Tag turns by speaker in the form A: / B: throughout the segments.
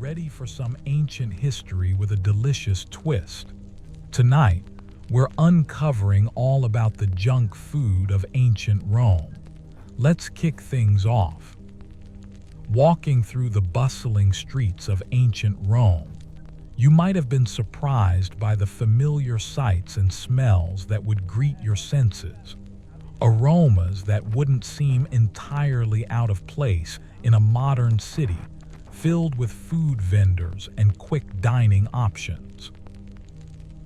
A: ready for some ancient history with a delicious twist. Tonight, we're uncovering all about the junk food of ancient Rome. Let's kick things off. Walking through the bustling streets of ancient Rome, you might have been surprised by the familiar sights and smells that would greet your senses. Aromas that wouldn't seem entirely out of place in a modern city filled with food vendors and quick dining options.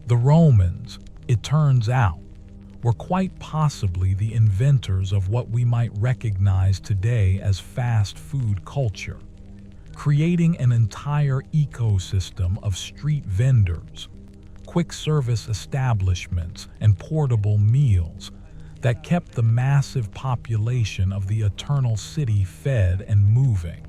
A: The Romans, it turns out, were quite possibly the inventors of what we might recognize today as fast food culture, creating an entire ecosystem of street vendors, quick service establishments, and portable meals that kept the massive population of the Eternal City fed and moving.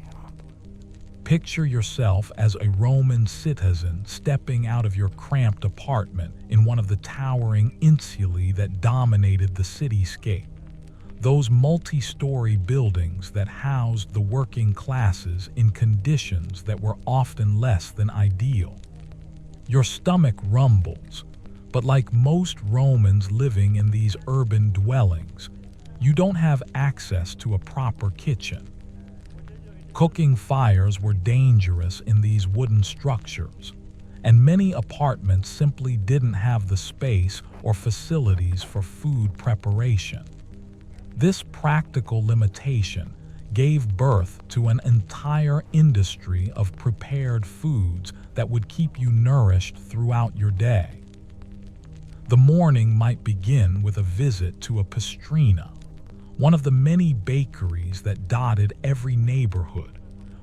A: Picture yourself as a Roman citizen stepping out of your cramped apartment in one of the towering insulae that dominated the cityscape. Those multi-story buildings that housed the working classes in conditions that were often less than ideal. Your stomach rumbles, but like most Romans living in these urban dwellings, you don't have access to a proper kitchen. Cooking fires were dangerous in these wooden structures, and many apartments simply didn't have the space or facilities for food preparation. This practical limitation gave birth to an entire industry of prepared foods that would keep you nourished throughout your day. The morning might begin with a visit to a pastrina, one of the many bakeries that dotted every neighborhood,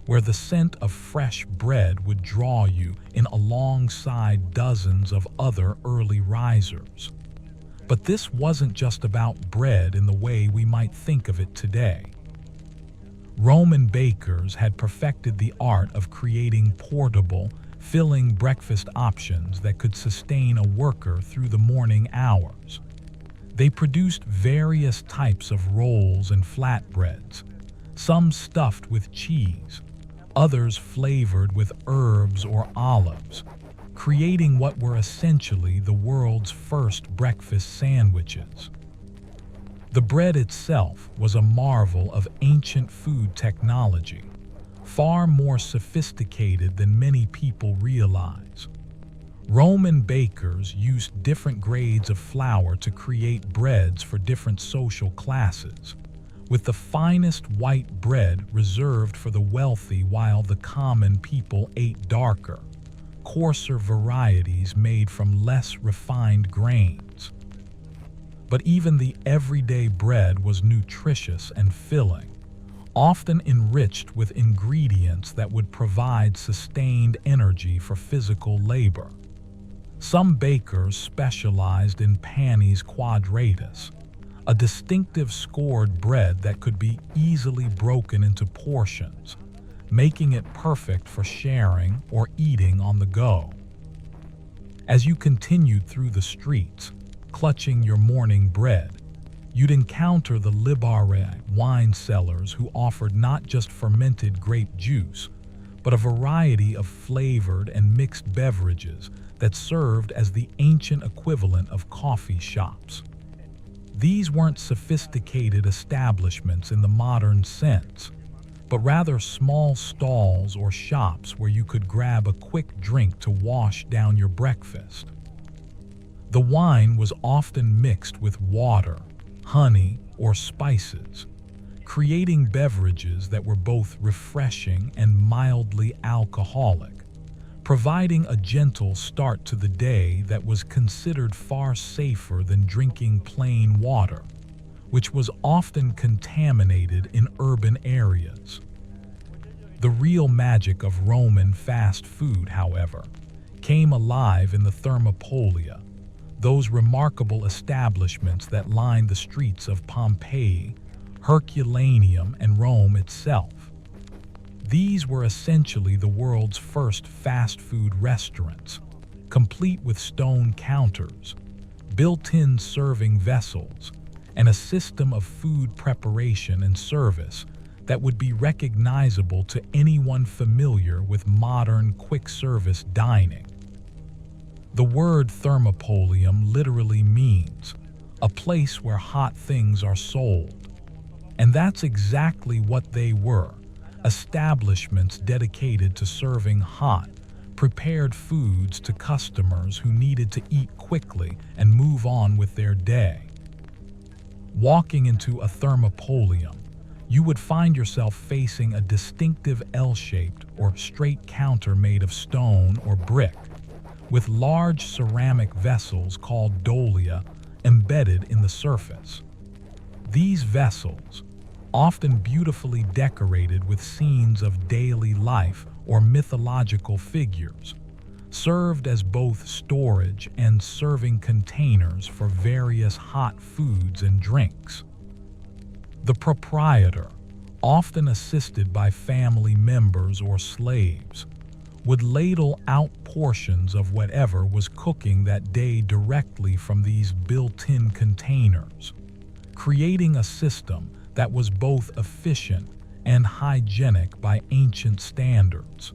A: where the scent of fresh bread would draw you in alongside dozens of other early risers. But this wasn't just about bread in the way we might think of it today. Roman bakers had perfected the art of creating portable, filling breakfast options that could sustain a worker through the morning hours. They produced various types of rolls and flatbreads, some stuffed with cheese, others flavored with herbs or olives, creating what were essentially the world's first breakfast sandwiches. The bread itself was a marvel of ancient food technology, far more sophisticated than many people realize. Roman bakers used different grades of flour to create breads for different social classes, with the finest white bread reserved for the wealthy while the common people ate darker, coarser varieties made from less refined grains. But even the everyday bread was nutritious and filling, often enriched with ingredients that would provide sustained energy for physical labor. Some bakers specialized in panis quadratus, a distinctive scored bread that could be easily broken into portions, making it perfect for sharing or eating on the go. As you continued through the streets, clutching your morning bread, you'd encounter the libare wine sellers who offered not just fermented grape juice, but a variety of flavored and mixed beverages that served as the ancient equivalent of coffee shops. These weren't sophisticated establishments in the modern sense, but rather small stalls or shops where you could grab a quick drink to wash down your breakfast. The wine was often mixed with water, honey, or spices, creating beverages that were both refreshing and mildly alcoholic, providing a gentle start to the day that was considered far safer than drinking plain water, which was often contaminated in urban areas. The real magic of Roman fast food, however, came alive in the Thermopolia, those remarkable establishments that lined the streets of Pompeii, Herculaneum, and Rome itself. These were essentially the world's first fast food restaurants, complete with stone counters, built-in serving vessels, and a system of food preparation and service that would be recognizable to anyone familiar with modern quick-service dining. The word thermopolium literally means a place where hot things are sold. And that's exactly what they were, establishments dedicated to serving hot, prepared foods to customers who needed to eat quickly and move on with their day. Walking into a thermopolium, you would find yourself facing a distinctive L-shaped or straight counter made of stone or brick, with large ceramic vessels called dolia embedded in the surface. These vessels, often beautifully decorated with scenes of daily life or mythological figures, served as both storage and serving containers for various hot foods and drinks. The proprietor, often assisted by family members or slaves, would ladle out portions of whatever was cooking that day directly from these built-in containers, creating a system that was both efficient and hygienic by ancient standards.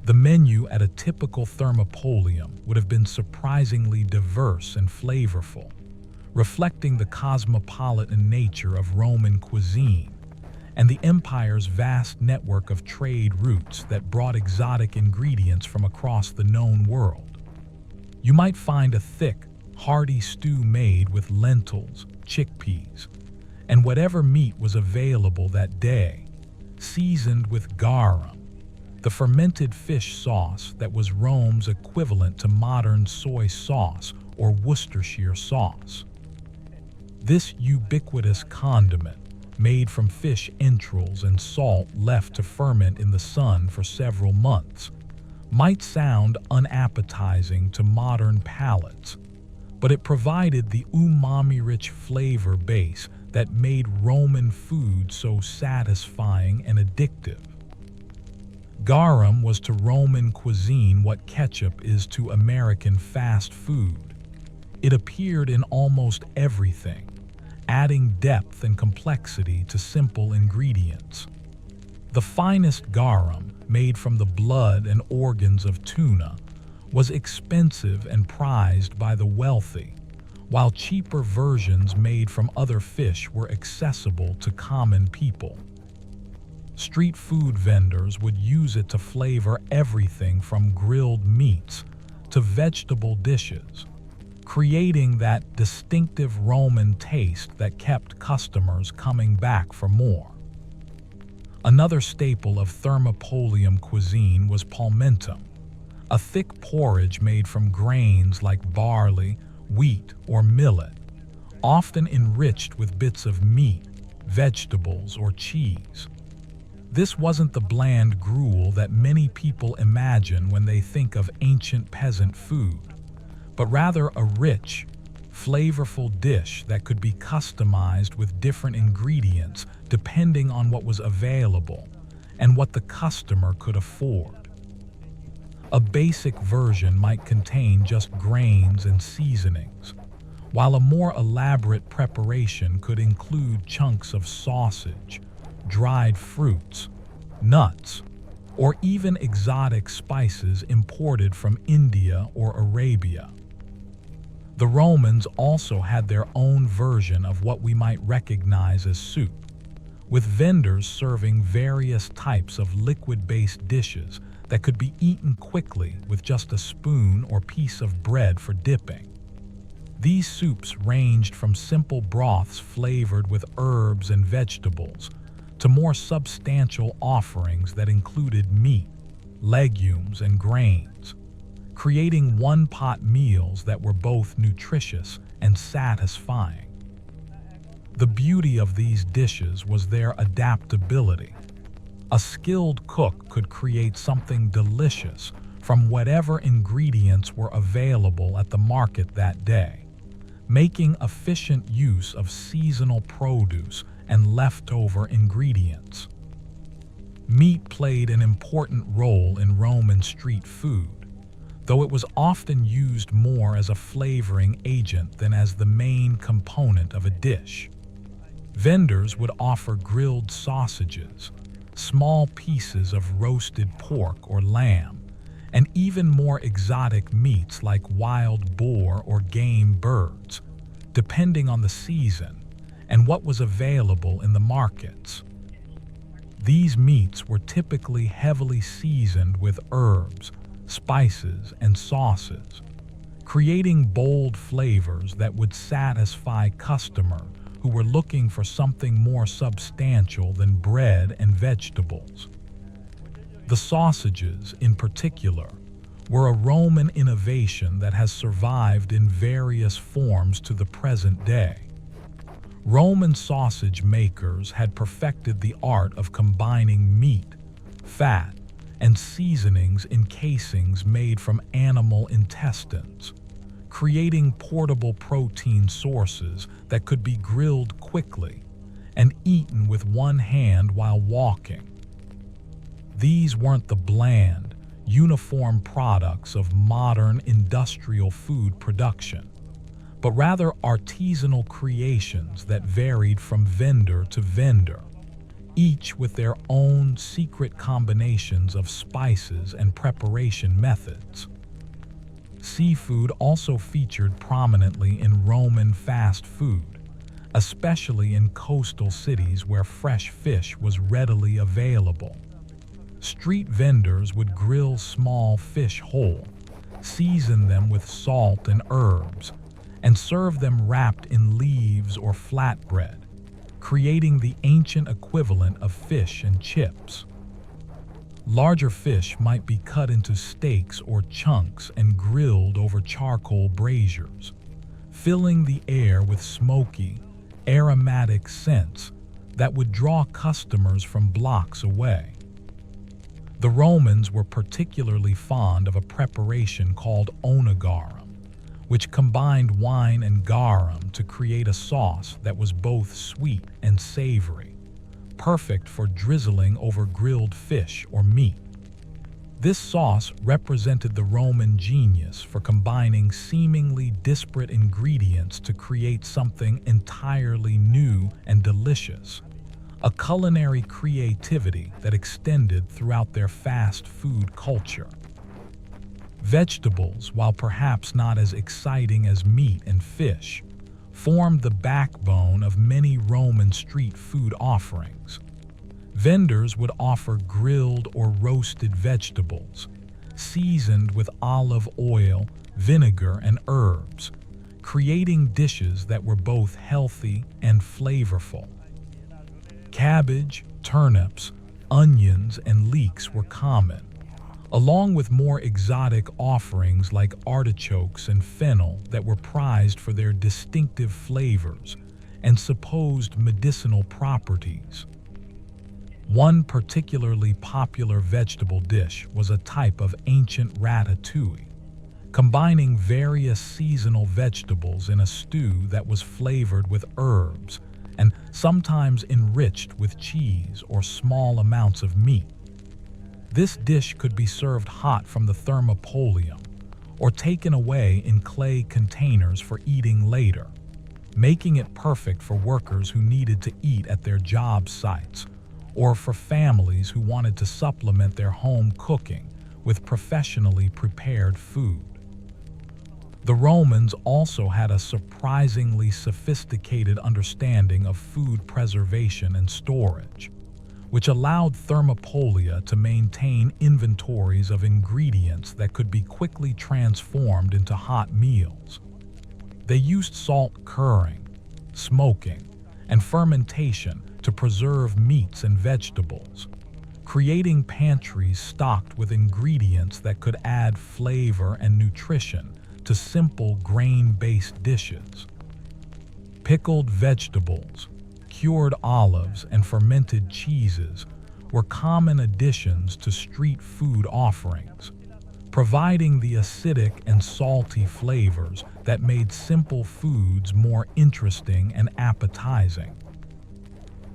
A: The menu at a typical thermopolium would have been surprisingly diverse and flavorful, reflecting the cosmopolitan nature of Roman cuisine and the empire's vast network of trade routes that brought exotic ingredients from across the known world. You might find a thick, hearty stew made with lentils, chickpeas, and whatever meat was available that day, seasoned with garum, the fermented fish sauce that was Rome's equivalent to modern soy sauce or Worcestershire sauce. This ubiquitous condiment, made from fish entrails and salt left to ferment in the sun for several months, might sound unappetizing to modern palates, but it provided the umami-rich flavor base that made Roman food so satisfying and addictive. Garum was to Roman cuisine what ketchup is to American fast food. It appeared in almost everything, adding depth and complexity to simple ingredients. The finest garum, made from the blood and organs of tuna, was expensive and prized by the wealthy, while cheaper versions made from other fish were accessible to common people. Street food vendors would use it to flavor everything from grilled meats to vegetable dishes, creating that distinctive Roman taste that kept customers coming back for more. Another staple of thermopolium cuisine was palmentum, a thick porridge made from grains like barley, wheat, or millet, often enriched with bits of meat, vegetables, or cheese. This wasn't the bland gruel that many people imagine when they think of ancient peasant food, but rather a rich, flavorful dish that could be customized with different ingredients depending on what was available and what the customer could afford. A basic version might contain just grains and seasonings, while a more elaborate preparation could include chunks of sausage, dried fruits, nuts, or even exotic spices imported from India or Arabia. The Romans also had their own version of what we might recognize as soup, with vendors serving various types of liquid-based dishes that could be eaten quickly with just a spoon or piece of bread for dipping. These soups ranged from simple broths flavored with herbs and vegetables to more substantial offerings that included meat, legumes, and grains, creating one-pot meals that were both nutritious and satisfying. The beauty of these dishes was their adaptability. A skilled cook could create something delicious from whatever ingredients were available at the market that day, making efficient use of seasonal produce and leftover ingredients. Meat played an important role in Roman street food, though it was often used more as a flavoring agent than as the main component of a dish. Vendors would offer grilled sausages, small pieces of roasted pork or lamb, and even more exotic meats like wild boar or game birds, depending on the season and what was available in the markets. These meats were typically heavily seasoned with herbs, spices, and sauces, creating bold flavors that would satisfy customers who were looking for something more substantial than bread and vegetables. The sausages, in particular, were a Roman innovation that has survived in various forms to the present day. Roman sausage makers had perfected the art of combining meat, fat, and seasonings in casings made from animal intestines, creating portable protein sources that could be grilled quickly and eaten with one hand while walking. These weren't the bland, uniform products of modern industrial food production, but rather artisanal creations that varied from vendor to vendor, each with their own secret combinations of spices and preparation methods. Seafood also featured prominently in Roman fast food, especially in coastal cities where fresh fish was readily available. Street vendors would grill small fish whole, season them with salt and herbs, and serve them wrapped in leaves or flatbread, creating the ancient equivalent of fish and chips. Larger fish might be cut into steaks or chunks and grilled over charcoal braziers, filling the air with smoky, aromatic scents that would draw customers from blocks away. The Romans were particularly fond of a preparation called oenigarum, which combined wine and garum to create a sauce that was both sweet and savory, perfect for drizzling over grilled fish or meat. This sauce represented the Roman genius for combining seemingly disparate ingredients to create something entirely new and delicious, a culinary creativity that extended throughout their fast food culture. Vegetables, while perhaps not as exciting as meat and fish, formed the backbone of many Roman street food offerings. Vendors would offer grilled or roasted vegetables, seasoned with olive oil, vinegar, and herbs, creating dishes that were both healthy and flavorful. Cabbage, turnips, onions, and leeks were common, along with more exotic offerings like artichokes and fennel that were prized for their distinctive flavors and supposed medicinal properties. One particularly popular vegetable dish was a type of ancient ratatouille, combining various seasonal vegetables in a stew that was flavored with herbs and sometimes enriched with cheese or small amounts of meat. This dish could be served hot from the thermopolium or taken away in clay containers for eating later, making it perfect for workers who needed to eat at their job sites or for families who wanted to supplement their home cooking with professionally prepared food. The Romans also had a surprisingly sophisticated understanding of food preservation and storage, which allowed thermopolia to maintain inventories of ingredients that could be quickly transformed into hot meals. They used salt curing, smoking, and fermentation to preserve meats and vegetables, creating pantries stocked with ingredients that could add flavor and nutrition to simple grain-based dishes. Pickled vegetables, cured olives, and fermented cheeses were common additions to street food offerings, providing the acidic and salty flavors that made simple foods more interesting and appetizing.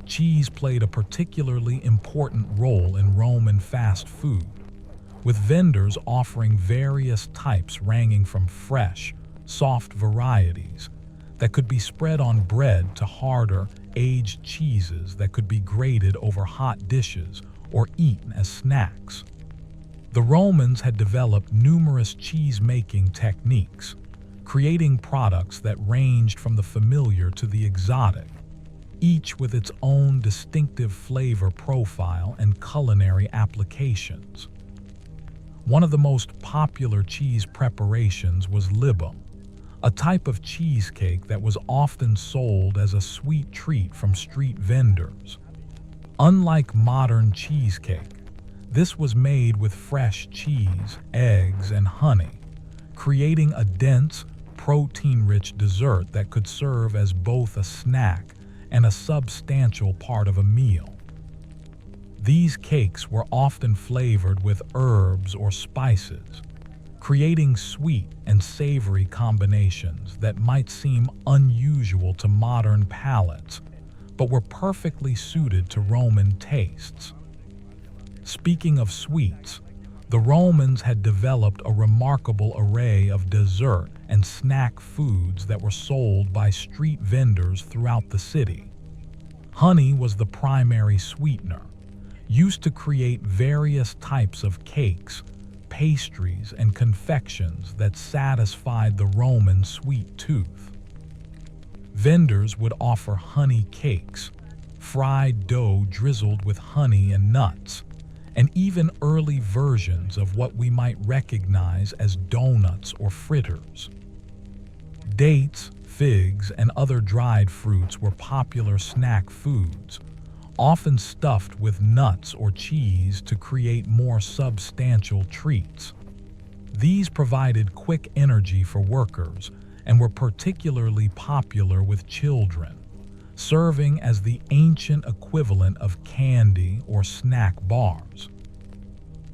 A: Cheese played a particularly important role in Roman fast food, with vendors offering various types ranging from fresh, soft varieties that could be spread on bread to harder, aged cheeses that could be grated over hot dishes or eaten as snacks. The Romans had developed numerous cheese-making techniques, creating products that ranged from the familiar to the exotic, each with its own distinctive flavor profile and culinary applications. One of the most popular cheese preparations was libum, a type of cheesecake that was often sold as a sweet treat from street vendors. Unlike modern cheesecake, this was made with fresh cheese, eggs, and honey, creating a dense, protein-rich dessert that could serve as both a snack and a substantial part of a meal. These cakes were often flavored with herbs or spices, creating sweet and savory combinations that might seem unusual to modern palates, but were perfectly suited to Roman tastes. Speaking of sweets, the Romans had developed a remarkable array of dessert and snack foods that were sold by street vendors throughout the city. Honey was the primary sweetener, used to create various types of cakes, pastries, and confections that satisfied the Roman sweet tooth. Vendors would offer honey cakes, fried dough drizzled with honey and nuts, and even early versions of what we might recognize as donuts or fritters. Dates, figs, and other dried fruits were popular snack foods, often stuffed with nuts or cheese to create more substantial treats. These provided quick energy for workers and were particularly popular with children, serving as the ancient equivalent of candy or snack bars.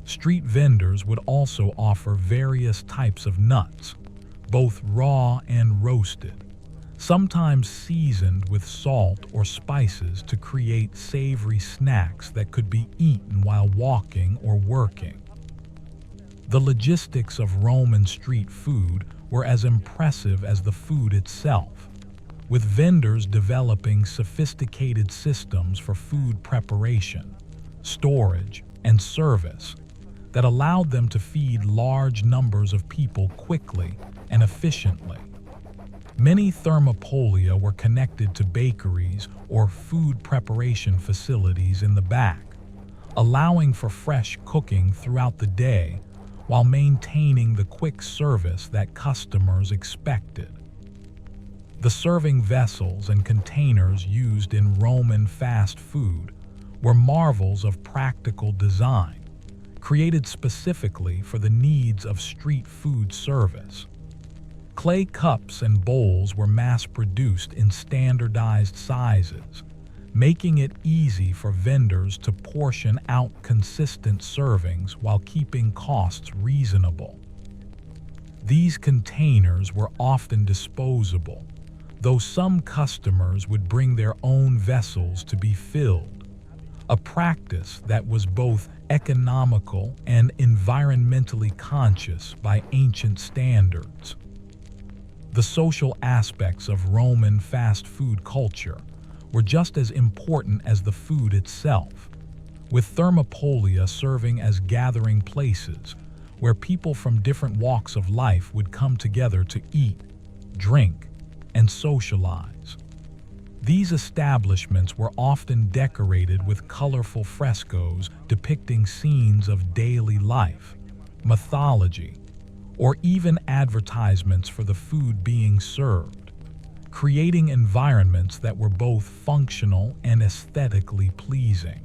A: Street vendors would also offer various types of nuts, both raw and roasted, sometimes seasoned with salt or spices to create savory snacks that could be eaten while walking or working. The logistics of Roman street food were as impressive as the food itself, with vendors developing sophisticated systems for food preparation, storage, and service that allowed them to feed large numbers of people quickly and efficiently. Many thermopolia were connected to bakeries or food preparation facilities in the back, allowing for fresh cooking throughout the day while maintaining the quick service that customers expected. The serving vessels and containers used in Roman fast food were marvels of practical design, created specifically for the needs of street food service. Clay cups and bowls were mass-produced in standardized sizes, making it easy for vendors to portion out consistent servings while keeping costs reasonable. These containers were often disposable, though some customers would bring their own vessels to be filled, a practice that was both economical and environmentally conscious by ancient standards. The social aspects of Roman fast food culture were just as important as the food itself, with thermopolia serving as gathering places where people from different walks of life would come together to eat, drink, and socialize. These establishments were often decorated with colorful frescoes depicting scenes of daily life, mythology, or even advertisements for the food being served, creating environments that were both functional and aesthetically pleasing.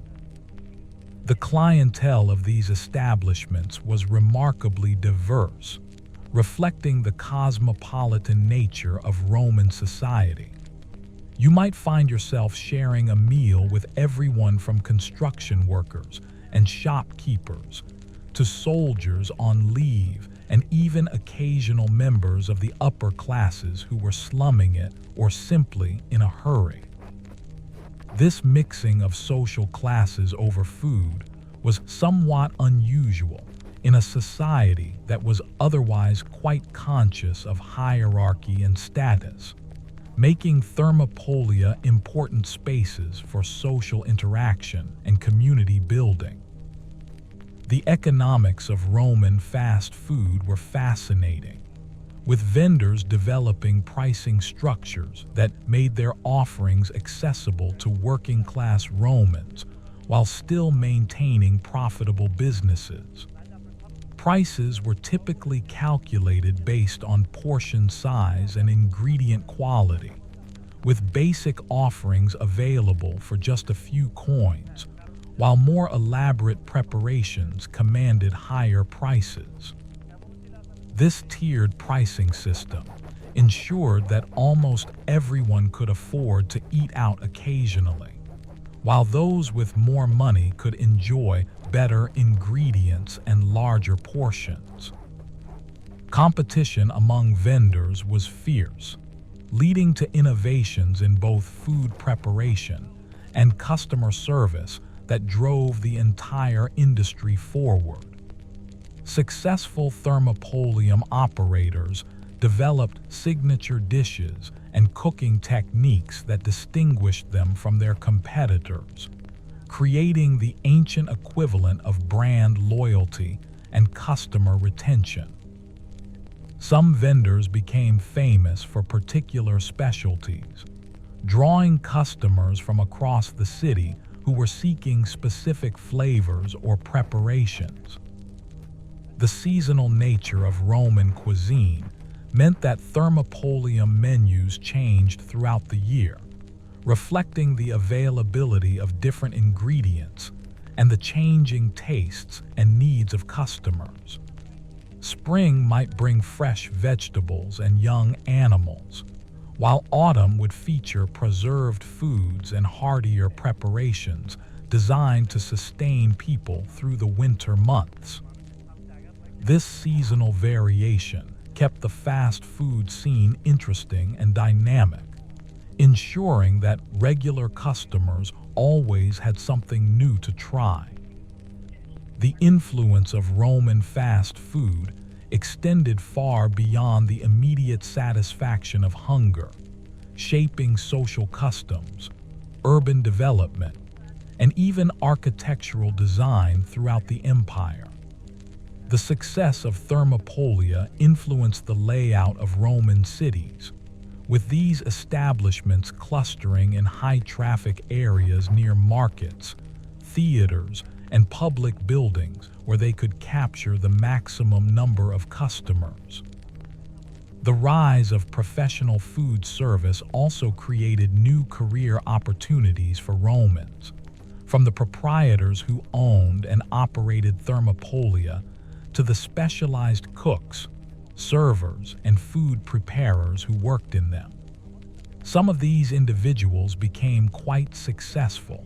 A: The clientele of these establishments was remarkably diverse, reflecting the cosmopolitan nature of Roman society. You might find yourself sharing a meal with everyone from construction workers and shopkeepers to soldiers on leave and even occasional members of the upper classes who were slumming it or simply in a hurry. This mixing of social classes over food was somewhat unusual in a society that was otherwise quite conscious of hierarchy and status. making Thermopolia important spaces for social interaction and community building. The economics of Roman fast food were fascinating, with vendors developing pricing structures that made their offerings accessible to working-class Romans while still maintaining profitable businesses. Prices were typically calculated based on portion size and ingredient quality, with basic offerings available for just a few coins, while more elaborate preparations commanded higher prices. This tiered pricing system ensured that almost everyone could afford to eat out occasionally, while those with more money could enjoy better ingredients and larger portions. Competition among vendors was fierce, leading to innovations in both food preparation and customer service that drove the entire industry forward. Successful thermopolium operators developed signature dishes and cooking techniques that distinguished them from their competitors, creating the ancient equivalent of brand loyalty and customer retention. Some vendors became famous for particular specialties, drawing customers from across the city who were seeking specific flavors or preparations. The seasonal nature of Roman cuisine meant that Thermopolium menus changed throughout the year, reflecting the availability of different ingredients and the changing tastes and needs of customers. Spring might bring fresh vegetables and young animals, while autumn would feature preserved foods and heartier preparations designed to sustain people through the winter months. This seasonal variation kept the fast food scene interesting and dynamic, ensuring that regular customers always had something new to try. The influence of Roman fast food extended far beyond the immediate satisfaction of hunger, shaping social customs, urban development, and even architectural design throughout the empire. The success of Thermopolia influenced the layout of Roman cities, with these establishments clustering in high-traffic areas near markets, theaters, and public buildings where they could capture the maximum number of customers. The rise of professional food service also created new career opportunities for Romans, from the proprietors who owned and operated Thermopolia to the specialized cooks, servers, and food preparers who worked in them. Some of these individuals became quite successful,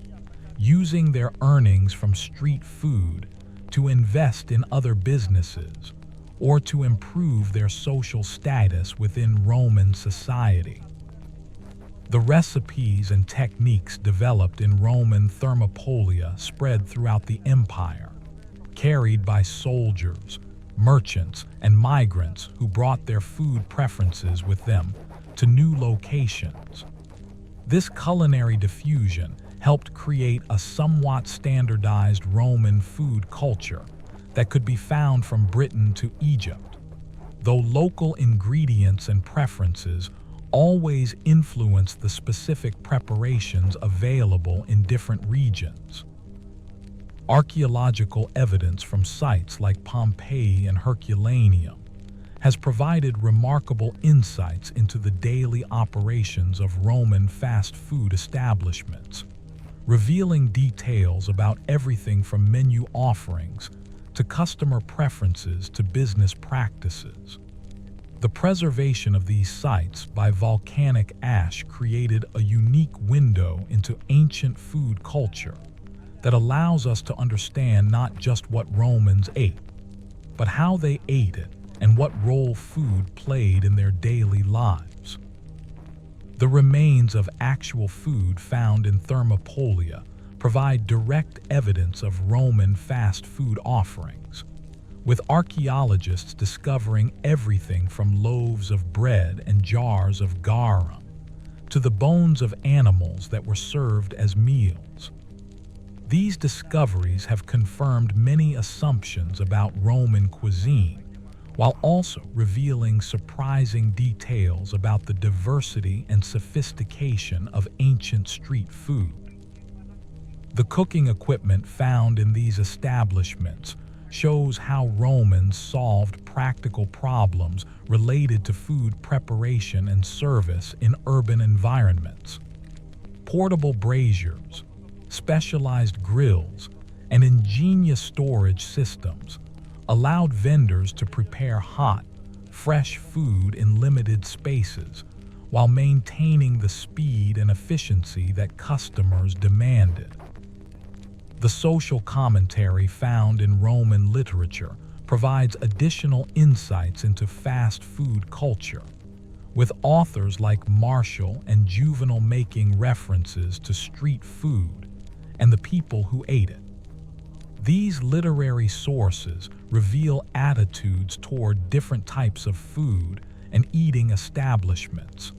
A: using their earnings from street food to invest in other businesses or to improve their social status within Roman society. The recipes and techniques developed in Roman Thermopolia spread throughout the empire, carried by soldiers, merchants, and migrants who brought their food preferences with them to new locations. This culinary diffusion helped create a somewhat standardized Roman food culture that could be found from Britain to Egypt, though local ingredients and preferences always influenced the specific preparations available in different regions. Archaeological evidence from sites like Pompeii and Herculaneum has provided remarkable insights into the daily operations of Roman fast food establishments, revealing details about everything from menu offerings to customer preferences to business practices. The preservation of these sites by volcanic ash created a unique window into ancient food culture that allows us to understand not just what Romans ate, but how they ate it and what role food played in their daily lives. The remains of actual food found in Thermopolia provide direct evidence of Roman fast food offerings, with archaeologists discovering everything from loaves of bread and jars of garum to the bones of animals that were served as meals. These discoveries have confirmed many assumptions about Roman cuisine, while also revealing surprising details about the diversity and sophistication of ancient street food. The cooking equipment found in these establishments shows how Romans solved practical problems related to food preparation and service in urban environments. Portable braziers, specialized grills, and ingenious storage systems allowed vendors to prepare hot, fresh food in limited spaces while maintaining the speed and efficiency that customers demanded. The social commentary found in Roman literature provides additional insights into fast food culture, with authors like Martial and Juvenal making references to street food and the people who ate it. These literary sources reveal attitudes toward different types of food and eating establishments,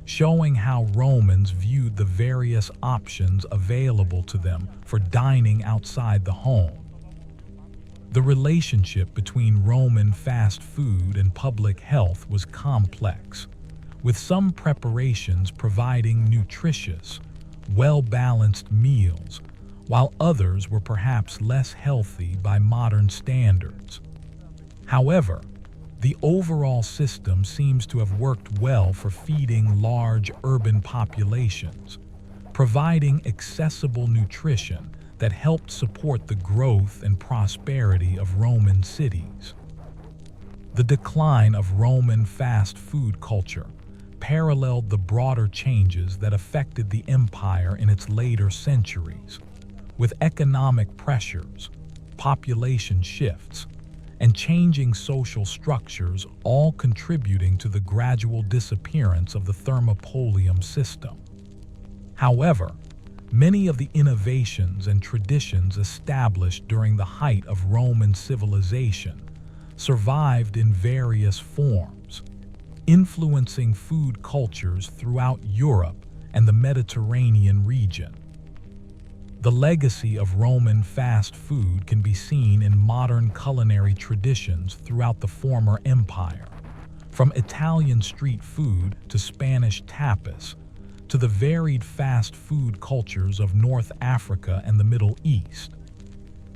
A: showing how Romans viewed the various options available to them for dining outside the home. The relationship between Roman fast food and public health was complex, with some preparations providing nutritious, well-balanced meals, while others were perhaps less healthy by modern standards. However, the overall system seems to have worked well for feeding large urban populations, providing accessible nutrition that helped support the growth and prosperity of Roman cities. The decline of Roman fast food culture paralleled the broader changes that affected the empire in its later centuries, with economic pressures, population shifts, and changing social structures all contributing to the gradual disappearance of the thermopolium system. However, many of the innovations and traditions established during the height of Roman civilization survived in various forms, influencing food cultures throughout Europe and the Mediterranean region. The legacy of Roman fast food can be seen in modern culinary traditions throughout the former empire, from Italian street food to Spanish tapas, to the varied fast food cultures of North Africa and the Middle East.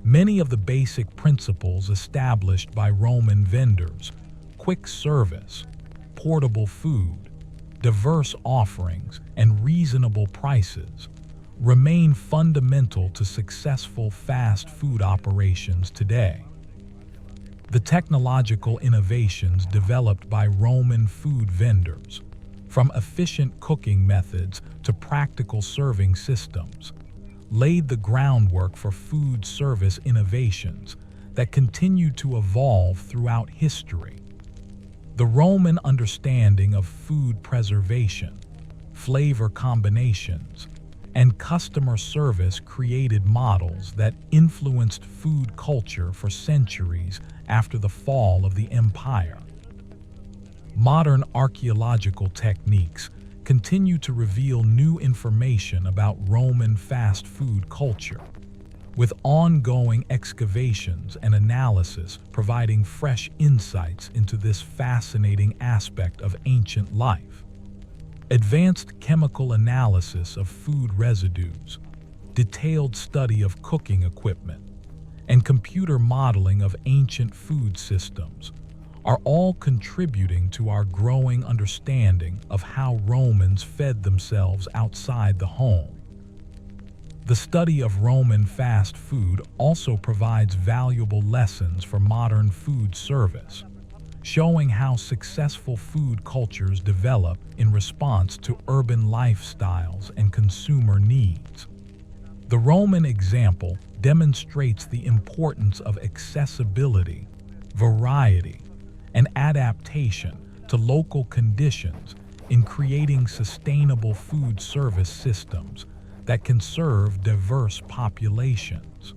A: Many of the basic principles established by Roman vendors, quick service, portable food, diverse offerings, and reasonable prices, remain fundamental to successful fast food operations today. The technological innovations developed by Roman food vendors, from efficient cooking methods to practical serving systems, laid the groundwork for food service innovations that continue to evolve throughout history. The Roman understanding of food preservation, flavor combinations, and customer service created models that influenced food culture for centuries after the fall of the empire. Modern archaeological techniques continue to reveal new information about Roman fast food culture, with ongoing excavations and analysis providing fresh insights into this fascinating aspect of ancient life. Advanced chemical analysis of food residues, detailed study of cooking equipment, and computer modeling of ancient food systems are all contributing to our growing understanding of how Romans fed themselves outside the home. The study of Roman fast food also provides valuable lessons for modern food service, showing how successful food cultures develop in response to urban lifestyles and consumer needs. The Roman example demonstrates the importance of accessibility, variety, and adaptation to local conditions in creating sustainable food service systems that can serve diverse populations.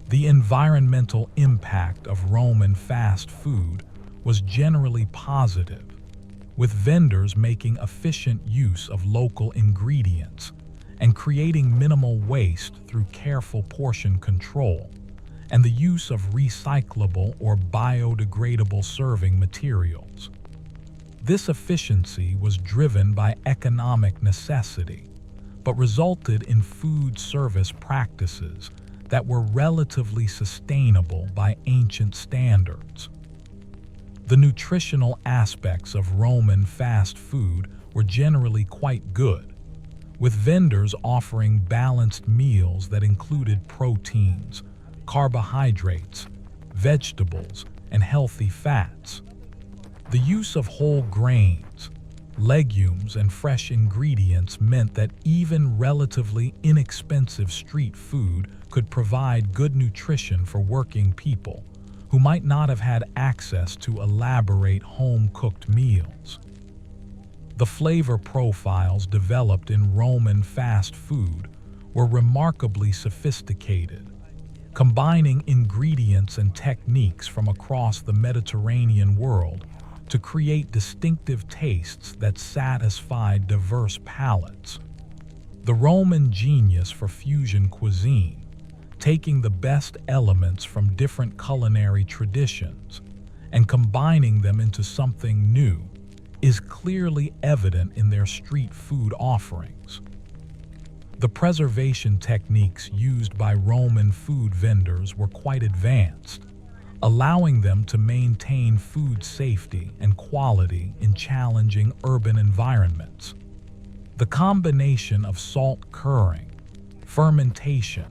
A: The environmental impact of Roman fast food was generally positive, with vendors making efficient use of local ingredients and creating minimal waste through careful portion control and the use of recyclable or biodegradable serving materials. This efficiency was driven by economic necessity, but resulted in food service practices that were relatively sustainable by ancient standards. The nutritional aspects of Roman fast food were generally quite good, with vendors offering balanced meals that included proteins, carbohydrates, vegetables, and healthy fats. The use of whole grains, legumes, and fresh ingredients meant that even relatively inexpensive street food could provide good nutrition for working people who might not have had access to elaborate home-cooked meals. The flavor profiles developed in Roman fast food were remarkably sophisticated, combining ingredients and techniques from across the Mediterranean world to create distinctive tastes that satisfied diverse palates. The Roman genius for fusion cuisine, taking the best elements from different culinary traditions and combining them into something new, is clearly evident in their street food offerings. The preservation techniques used by Roman food vendors were quite advanced, allowing them to maintain food safety and quality in challenging urban environments. The combination of salt curing, fermentation,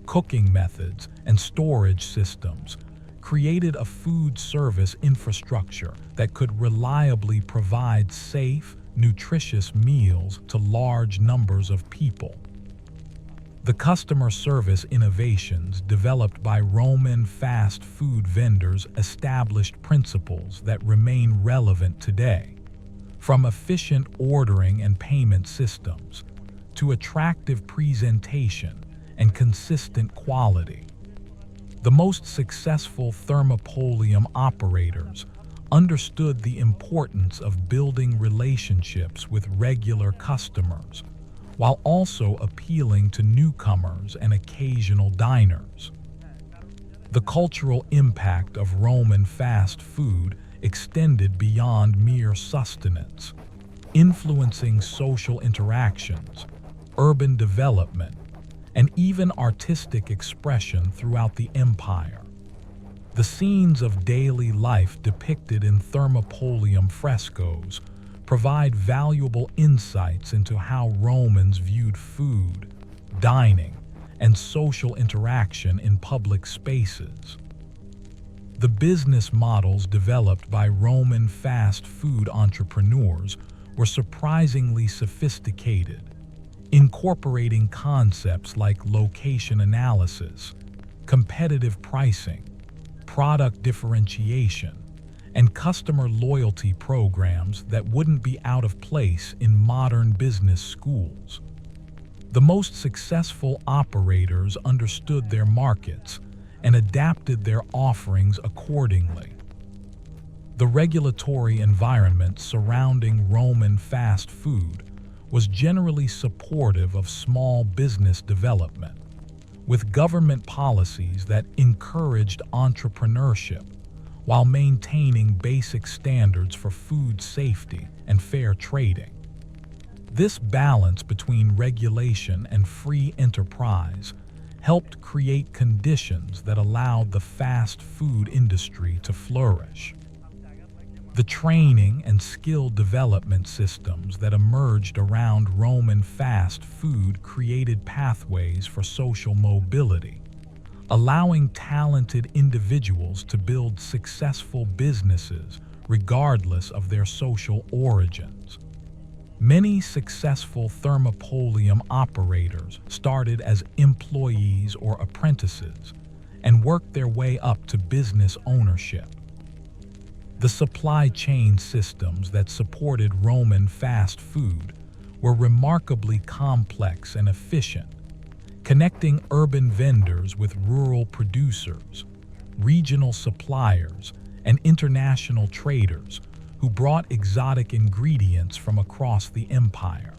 A: cooking methods, and storage systems created a food service infrastructure that could reliably provide safe, nutritious meals to large numbers of people. The customer service innovations developed by Roman fast food vendors established principles that remain relevant today, from efficient ordering and payment systems to attractive presentation and consistent quality. The most successful thermopolium operators understood the importance of building relationships with regular customers while also appealing to newcomers and occasional diners. The cultural impact of Roman fast food extended beyond mere sustenance, influencing social interactions, urban development, and even artistic expression throughout the empire. The scenes of daily life depicted in thermopolium frescoes provide valuable insights into how Romans viewed food, dining, and social interaction in public spaces. The business models developed by Roman fast food entrepreneurs were surprisingly sophisticated, incorporating concepts like location analysis, competitive pricing, product differentiation, and customer loyalty programs that wouldn't be out of place in modern business schools. The most successful operators understood their markets and adapted their offerings accordingly. The regulatory environment surrounding Roman fast food was generally supportive of small business development, with government policies that encouraged entrepreneurship while maintaining basic standards for food safety and fair trading. This balance between regulation and free enterprise helped create conditions that allowed the fast food industry to flourish. The training and skill development systems that emerged around Roman fast food created pathways for social mobility, allowing talented individuals to build successful businesses regardless of their social origins. Many successful thermopolium operators started as employees or apprentices and worked their way up to business ownership. The supply chain systems that supported Roman fast food were remarkably complex and efficient, connecting urban vendors with rural producers, regional suppliers, and international traders who brought exotic ingredients from across the empire.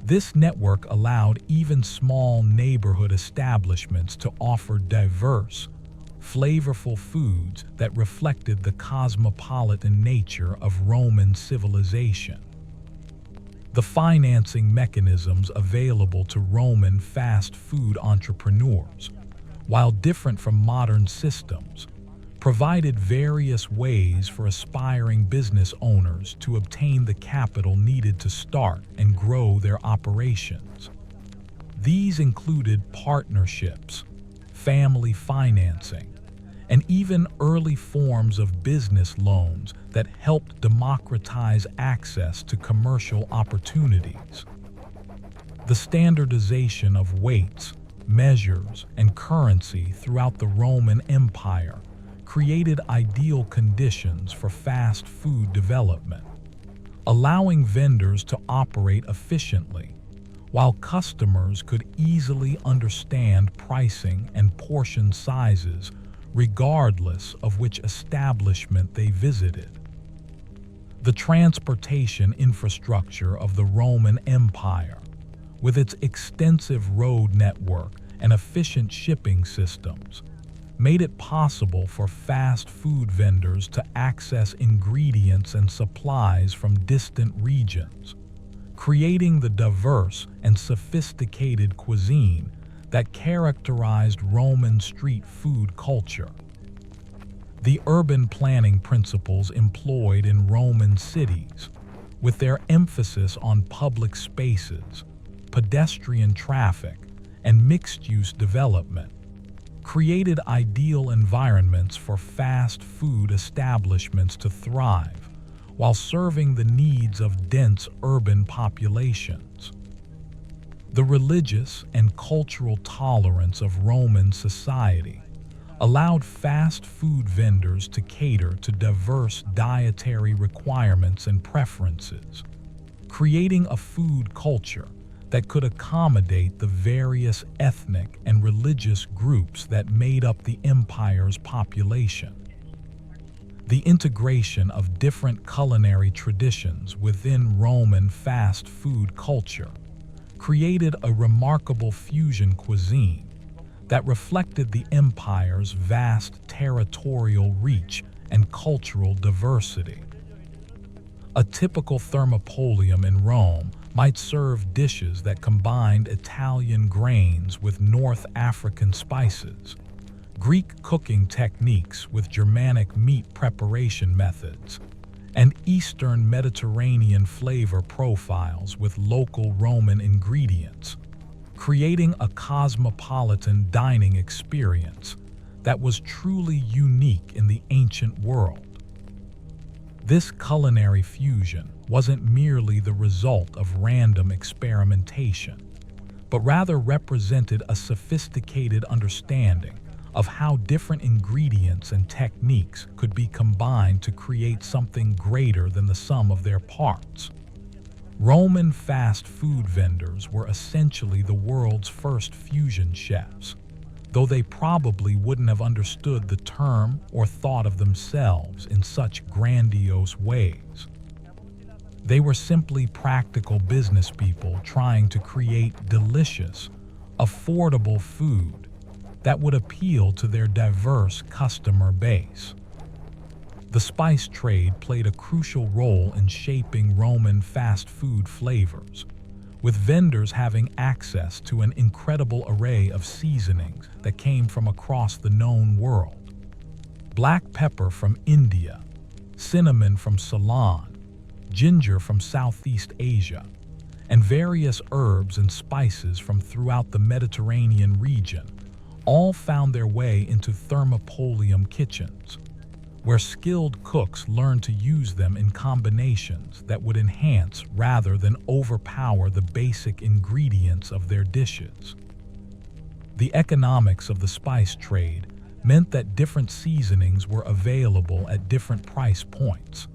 A: This network allowed even small neighborhood establishments to offer diverse, flavorful foods that reflected the cosmopolitan nature of Roman civilization. The financing mechanisms available to Roman fast food entrepreneurs, while different from modern systems, provided various ways for aspiring business owners to obtain the capital needed to start and grow their operations. These included partnerships, family financing, and even early forms of business loans that helped democratize access to commercial opportunities. The standardization of weights, measures, and currency throughout the Roman Empire created ideal conditions for fast food development, allowing vendors to operate efficiently, while customers could easily understand pricing and portion sizes regardless of which establishment they visited. The transportation infrastructure of the Roman Empire, with its extensive road network and efficient shipping systems, made it possible for fast food vendors to access ingredients and supplies from distant regions, creating the diverse and sophisticated cuisine that characterized Roman street food culture. The urban planning principles employed in Roman cities, with their emphasis on public spaces, pedestrian traffic, and mixed-use development, created ideal environments for fast food establishments to thrive while serving the needs of dense urban populations. The religious and cultural tolerance of Roman society allowed fast food vendors to cater to diverse dietary requirements and preferences, creating a food culture that could accommodate the various ethnic and religious groups that made up the empire's population. The integration of different culinary traditions within Roman fast food culture created a remarkable fusion cuisine that reflected the empire's vast territorial reach and cultural diversity. A typical thermopolium in Rome might serve dishes that combined Italian grains with North African spices, Greek cooking techniques with Germanic meat preparation methods, and Eastern Mediterranean flavor profiles with local Roman ingredients, creating a cosmopolitan dining experience that was truly unique in the ancient world. This culinary fusion wasn't merely the result of random experimentation, but rather represented a sophisticated understanding of how different ingredients and techniques could be combined to create something greater than the sum of their parts. Roman fast food vendors were essentially the world's first fusion chefs, though they probably wouldn't have understood the term or thought of themselves in such grandiose ways. They were simply practical business people trying to create delicious, affordable food that would appeal to their diverse customer base. The spice trade played a crucial role in shaping Roman fast food flavors, with vendors having access to an incredible array of seasonings that came from across the known world. Black pepper from India, cinnamon from Ceylon, ginger from Southeast Asia, and various herbs and spices from throughout the Mediterranean region all found their way into thermopolium kitchens, where skilled cooks learned to use them in combinations that would enhance rather than overpower the basic ingredients of their dishes. The economics of the spice trade meant that different seasonings were available at different price points,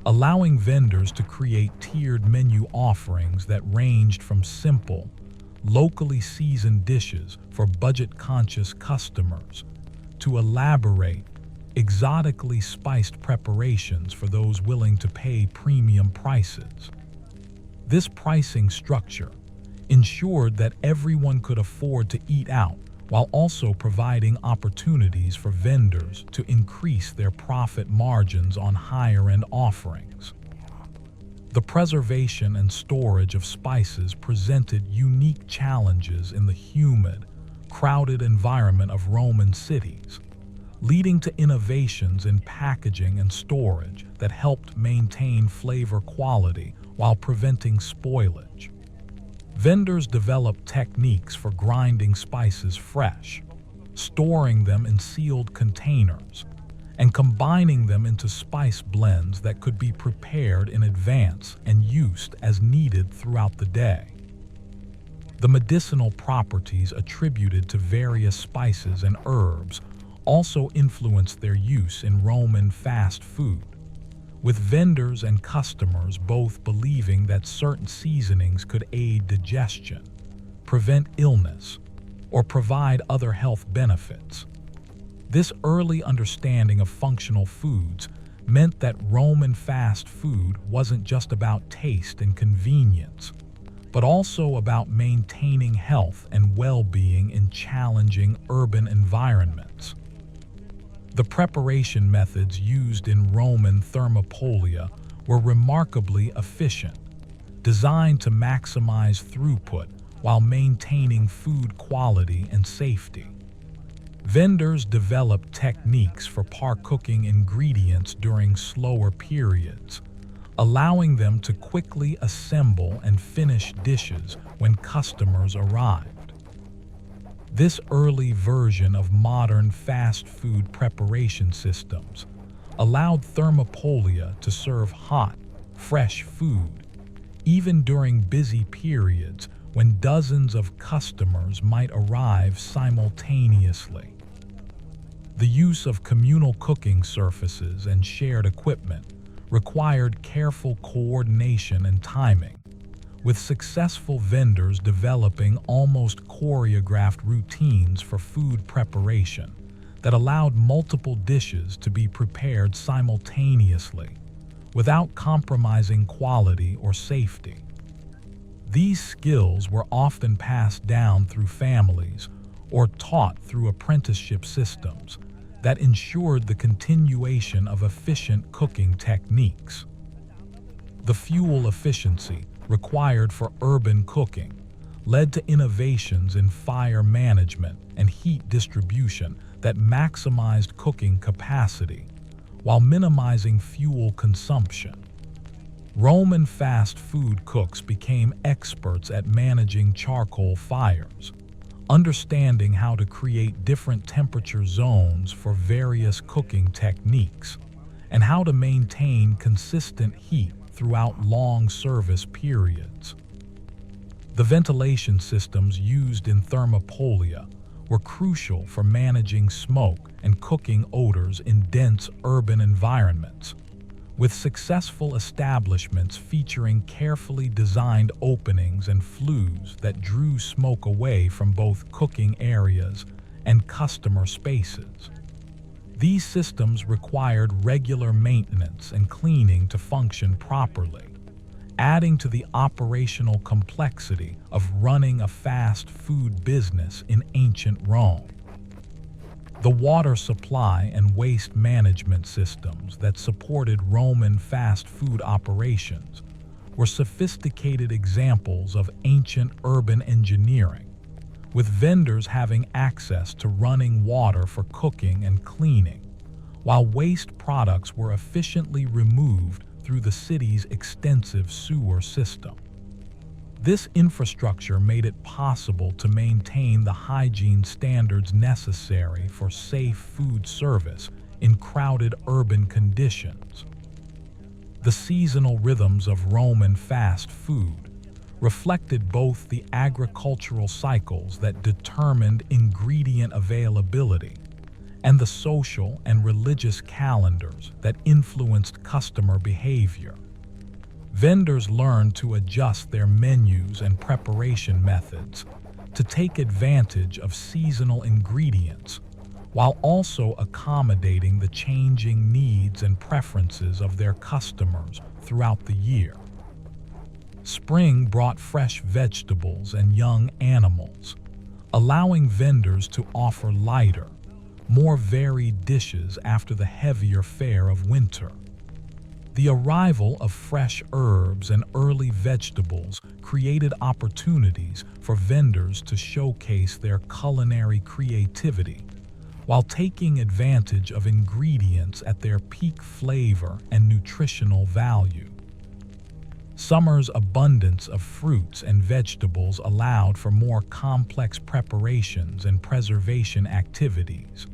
A: allowing vendors to create tiered menu offerings that ranged from simple, locally seasoned dishes for budget-conscious customers to elaborate, exotically spiced preparations for those willing to pay premium prices. This pricing structure ensured that everyone could afford to eat out while also providing opportunities for vendors to increase their profit margins on higher-end offerings. The preservation and storage of spices presented unique challenges in the humid, crowded environment of Roman cities, leading to innovations in packaging and storage that helped maintain flavor quality while preventing spoilage. Vendors developed techniques for grinding spices fresh, storing them in sealed containers, and combining them into spice blends that could be prepared in advance and used as needed throughout the day. The medicinal properties attributed to various spices and herbs also influenced their use in Roman fast food, with vendors and customers both believing that certain seasonings could aid digestion, prevent illness, or provide other health benefits. This early understanding of functional foods meant that Roman fast food wasn't just about taste and convenience, but also about maintaining health and well-being in challenging urban environments. The preparation methods used in Roman thermopolia were remarkably efficient, designed to maximize throughput while maintaining food quality and safety. Vendors developed techniques for par-cooking ingredients during slower periods, allowing them to quickly assemble and finish dishes when customers arrived. This early version of modern fast food preparation systems allowed thermopolia to serve hot, fresh food, even during busy periods when dozens of customers might arrive simultaneously. The use of communal cooking surfaces and shared equipment required careful coordination and timing, with successful vendors developing almost choreographed routines for food preparation that allowed multiple dishes to be prepared simultaneously without compromising quality or safety. These skills were often passed down through families or taught through apprenticeship systems that ensured the continuation of efficient cooking techniques. The fuel efficiency required for urban cooking led to innovations in fire management and heat distribution that maximized cooking capacity while minimizing fuel consumption. Roman fast food cooks became experts at managing charcoal fires, understanding how to create different temperature zones for various cooking techniques, and how to maintain consistent heat throughout long service periods. The ventilation systems used in thermopolia were crucial for managing smoke and cooking odors in dense urban environments, with successful establishments featuring carefully designed openings and flues that drew smoke away from both cooking areas and customer spaces. These systems required regular maintenance and cleaning to function properly, adding to the operational complexity of running a fast food business in ancient Rome. The water supply and waste management systems that supported Roman fast food operations were sophisticated examples of ancient urban engineering, with vendors having access to running water for cooking and cleaning, while waste products were efficiently removed through the city's extensive sewer system. This infrastructure made it possible to maintain the hygiene standards necessary for safe food service in crowded urban conditions. The seasonal rhythms of Roman fast food reflected both the agricultural cycles that determined ingredient availability and the social and religious calendars that influenced customer behavior. Vendors learned to adjust their menus and preparation methods to take advantage of seasonal ingredients while also accommodating the changing needs and preferences of their customers throughout the year. Spring brought fresh vegetables and young animals, allowing vendors to offer lighter, more varied dishes after the heavier fare of winter. The arrival of fresh herbs and early vegetables created opportunities for vendors to showcase their culinary creativity, while taking advantage of ingredients at their peak flavor and nutritional value. Summer's abundance of fruits and vegetables allowed for more complex preparations and preservation activities,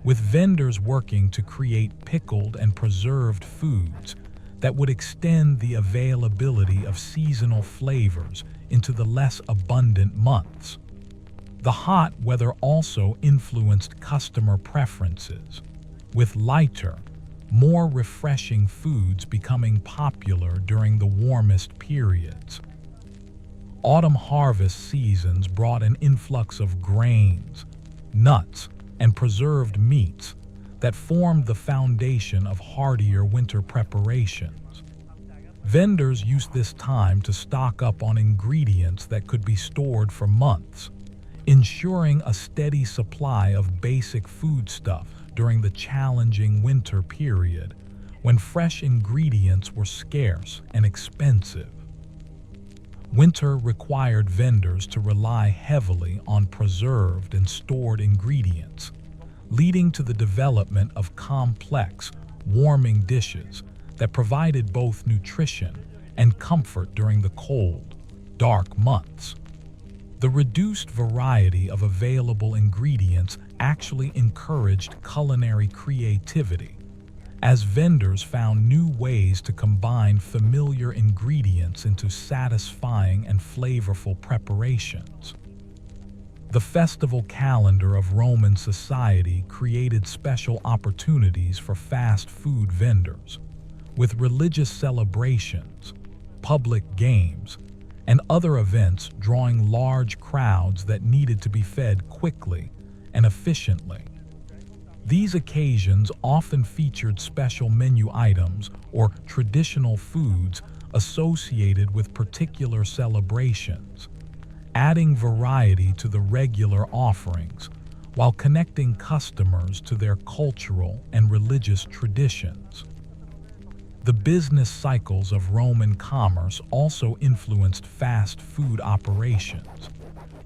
A: with vendors working to create pickled and preserved foods that would extend the availability of seasonal flavors into the less abundant months. The hot weather also influenced customer preferences, with lighter, more refreshing foods becoming popular during the warmest periods. Autumn harvest seasons brought an influx of grains, nuts, and preserved meats that formed the foundation of heartier winter preparations. Vendors used this time to stock up on ingredients that could be stored for months, ensuring a steady supply of basic foodstuff during the challenging winter period when fresh ingredients were scarce and expensive. Winter required vendors to rely heavily on preserved and stored ingredients, leading to the development of complex, warming dishes that provided both nutrition and comfort during the cold, dark months. The reduced variety of available ingredients actually encouraged culinary creativity, as vendors found new ways to combine familiar ingredients into satisfying and flavorful preparations. The festival calendar of Roman society created special opportunities for fast food vendors, with religious celebrations, public games, and other events drawing large crowds that needed to be fed quickly and efficiently. These occasions often featured special menu items or traditional foods associated with particular celebrations, adding variety to the regular offerings while connecting customers to their cultural and religious traditions. The business cycles of Roman commerce also influenced fast food operations,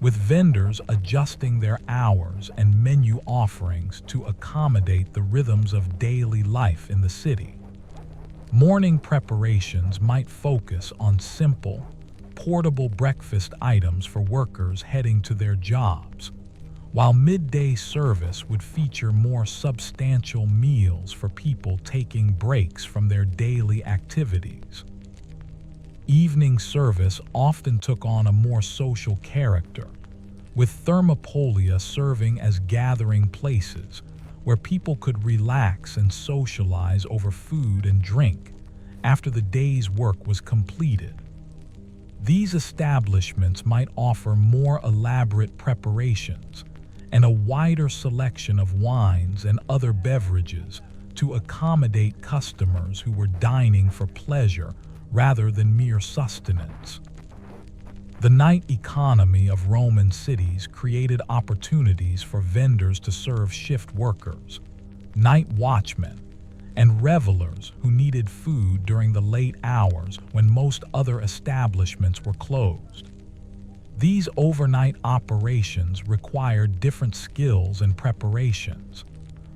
A: with vendors adjusting their hours and menu offerings to accommodate the rhythms of daily life in the city. Morning preparations might focus on simple, portable breakfast items for workers heading to their jobs, while midday service would feature more substantial meals for people taking breaks from their daily activities. Evening service often took on a more social character, with thermopolia serving as gathering places where people could relax and socialize over food and drink after the day's work was completed. These establishments might offer more elaborate preparations and a wider selection of wines and other beverages to accommodate customers who were dining for pleasure rather than mere sustenance. The night economy of Roman cities created opportunities for vendors to serve shift workers, night watchmen, and revelers who needed food during the late hours when most other establishments were closed. These overnight operations required different skills and preparations,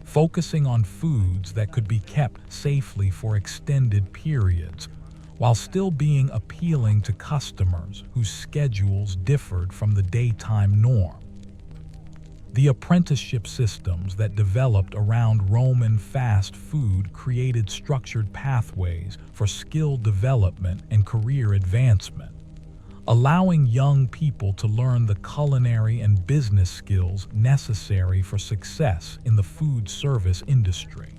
A: focusing on foods that could be kept safely for extended periods while still being appealing to customers whose schedules differed from the daytime norm. The apprenticeship systems that developed around Roman fast food created structured pathways for skill development and career advancement, allowing young people to learn the culinary and business skills necessary for success in the food service industry.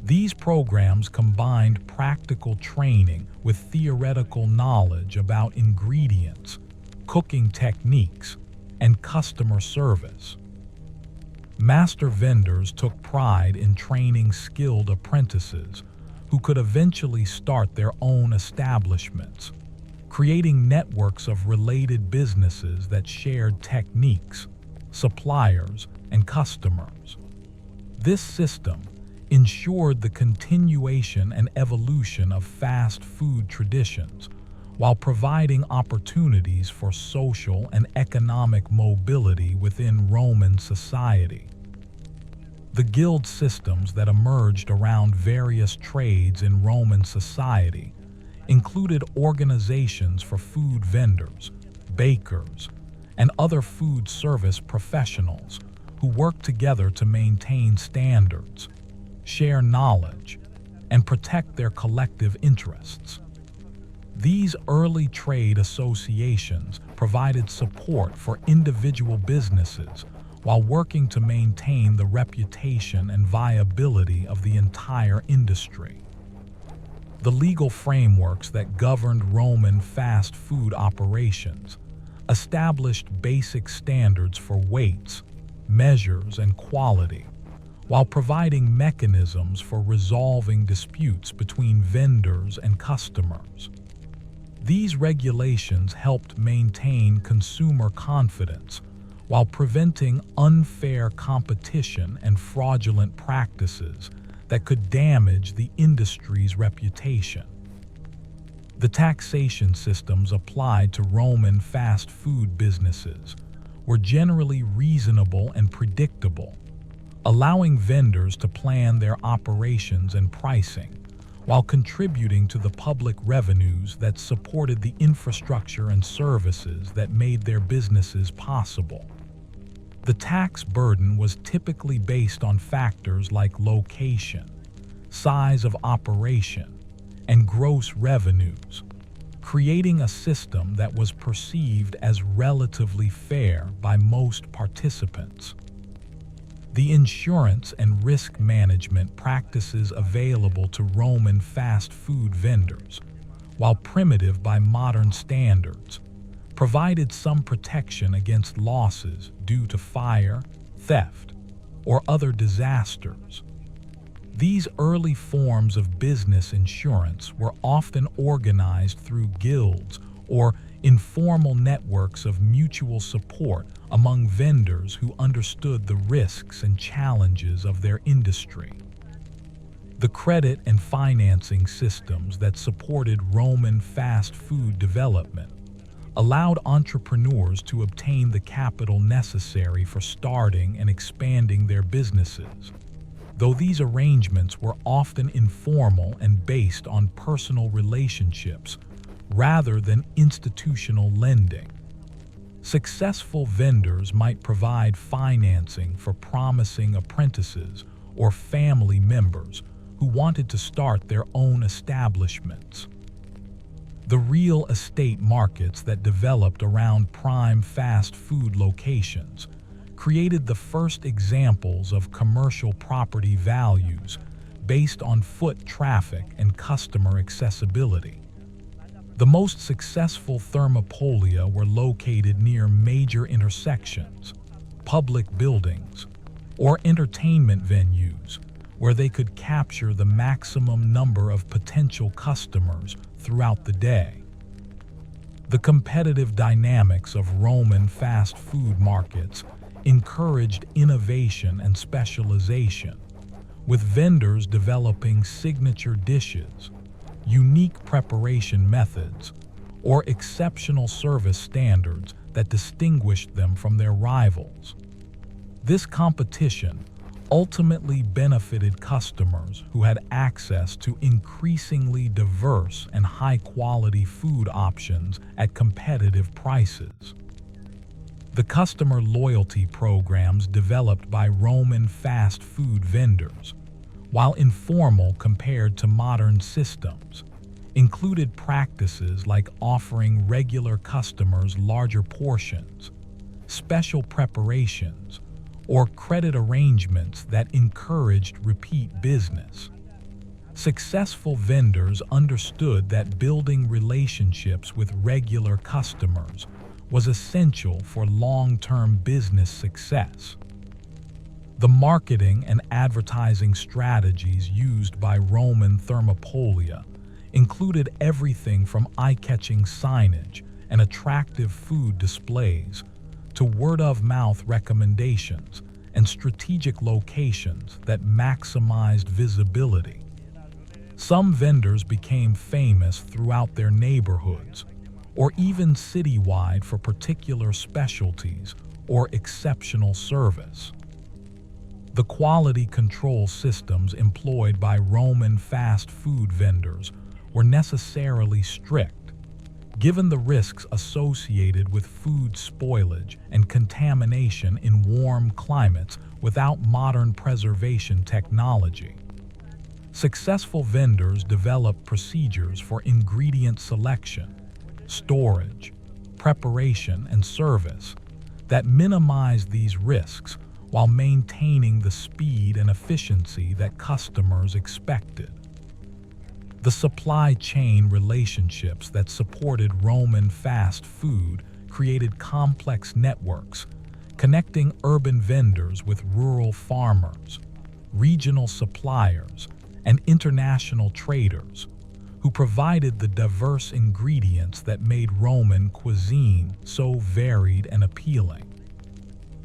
A: These programs combined practical training with theoretical knowledge about ingredients, cooking techniques, and customer service. Master vendors took pride in training skilled apprentices who could eventually start their own establishments, creating networks of related businesses that shared techniques, suppliers, and customers. This system ensured the continuation and evolution of fast food traditions while providing opportunities for social and economic mobility within Roman society. The guild systems that emerged around various trades in Roman society included organizations for food vendors, bakers, and other food service professionals who worked together to maintain standards, share knowledge, and protect their collective interests. These early trade associations provided support for individual businesses while working to maintain the reputation and viability of the entire industry. The legal frameworks that governed Roman fast food operations established basic standards for weights, measures, and quality, while providing mechanisms for resolving disputes between vendors and customers. These regulations helped maintain consumer confidence while preventing unfair competition and fraudulent practices that could damage the industry's reputation. The taxation systems applied to Roman fast food businesses were generally reasonable and predictable, allowing vendors to plan their operations and pricing, while contributing to the public revenues that supported the infrastructure and services that made their businesses possible. The tax burden was typically based on factors like location, size of operation, and gross revenues, creating a system that was perceived as relatively fair by most participants. The insurance and risk management practices available to Roman fast food vendors, while primitive by modern standards, provided some protection against losses due to fire, theft, or other disasters. These early forms of business insurance were often organized through guilds or informal networks of mutual support among vendors who understood the risks and challenges of their industry. The credit and financing systems that supported Roman fast food development allowed entrepreneurs to obtain the capital necessary for starting and expanding their businesses, though these arrangements were often informal and based on personal relationships rather than institutional lending. Successful vendors might provide financing for promising apprentices or family members who wanted to start their own establishments. The real estate markets that developed around prime fast food locations created the first examples of commercial property values based on foot traffic and customer accessibility. The most successful thermopolia were located near major intersections, public buildings, or entertainment venues where they could capture the maximum number of potential customers throughout the day. The competitive dynamics of Roman fast food markets encouraged innovation and specialization, with vendors developing signature dishes, unique preparation methods, or exceptional service standards that distinguished them from their rivals. This competition ultimately benefited customers who had access to increasingly diverse and high-quality food options at competitive prices. The customer loyalty programs developed by Roman fast food vendors, while informal compared to modern systems, included practices like offering regular customers larger portions, special preparations, or credit arrangements that encouraged repeat business. Successful vendors understood that building relationships with regular customers was essential for long-term business success. The marketing and advertising strategies used by Roman Thermopolia included everything from eye-catching signage and attractive food displays to word-of-mouth recommendations and strategic locations that maximized visibility. Some vendors became famous throughout their neighborhoods or even citywide for particular specialties or exceptional service. The quality control systems employed by Roman fast food vendors were necessarily strict, given the risks associated with food spoilage and contamination in warm climates without modern preservation technology. Successful vendors developed procedures for ingredient selection, storage, preparation, and service that minimize these risks while maintaining the speed and efficiency that customers expected. The supply chain relationships that supported Roman fast food created complex networks, connecting urban vendors with rural farmers, regional suppliers, and international traders, who provided the diverse ingredients that made Roman cuisine so varied and appealing.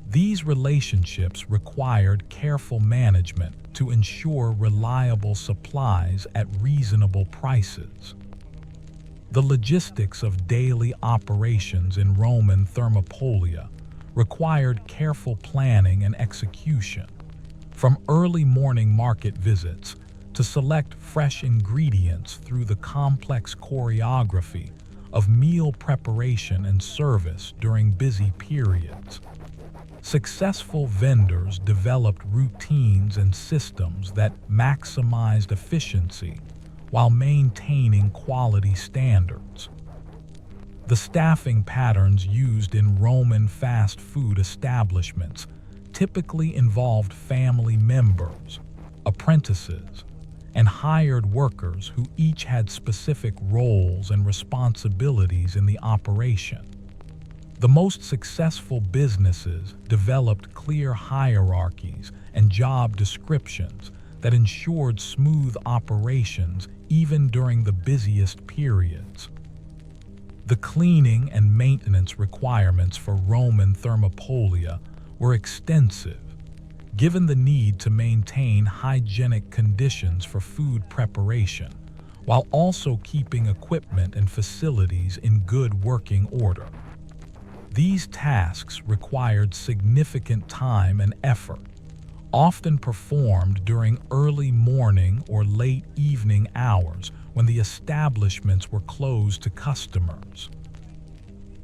A: These relationships required careful management to ensure reliable supplies at reasonable prices. The logistics of daily operations in Roman Thermopolia required careful planning and execution, from early morning market visits to select fresh ingredients through the complex choreography of meal preparation and service during busy periods. Successful vendors developed routines and systems that maximized efficiency while maintaining quality standards. The staffing patterns used in Roman fast food establishments typically involved family members, apprentices, and hired workers who each had specific roles and responsibilities in the operation. The most successful businesses developed clear hierarchies and job descriptions that ensured smooth operations even during the busiest periods. The cleaning and maintenance requirements for Roman Thermopolia were extensive, given the need to maintain hygienic conditions for food preparation, while also keeping equipment and facilities in good working order. These tasks required significant time and effort, often performed during early morning or late evening hours when the establishments were closed to customers.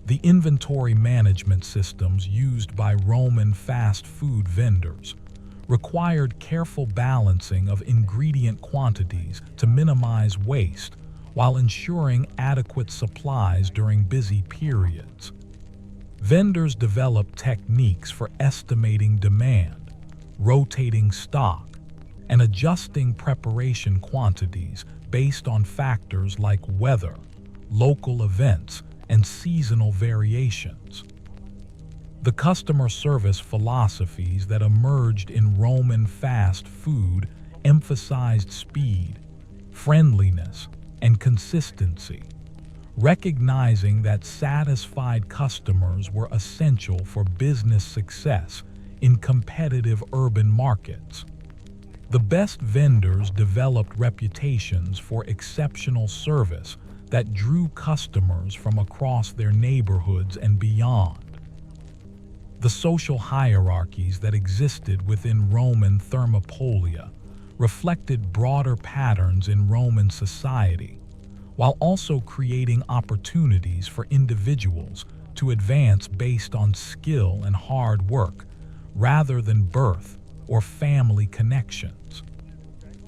A: The inventory management systems used by Roman fast food vendors required careful balancing of ingredient quantities to minimize waste while ensuring adequate supplies during busy periods. Vendors developed techniques for estimating demand, rotating stock, and adjusting preparation quantities based on factors like weather, local events, and seasonal variations. The customer service philosophies that emerged in Roman fast food emphasized speed, friendliness, and consistency, recognizing that satisfied customers were essential for business success in competitive urban markets. The best vendors developed reputations for exceptional service that drew customers from across their neighborhoods and beyond. The social hierarchies that existed within Roman Thermopolia reflected broader patterns in Roman society, while also creating opportunities for individuals to advance based on skill and hard work rather than birth or family connections.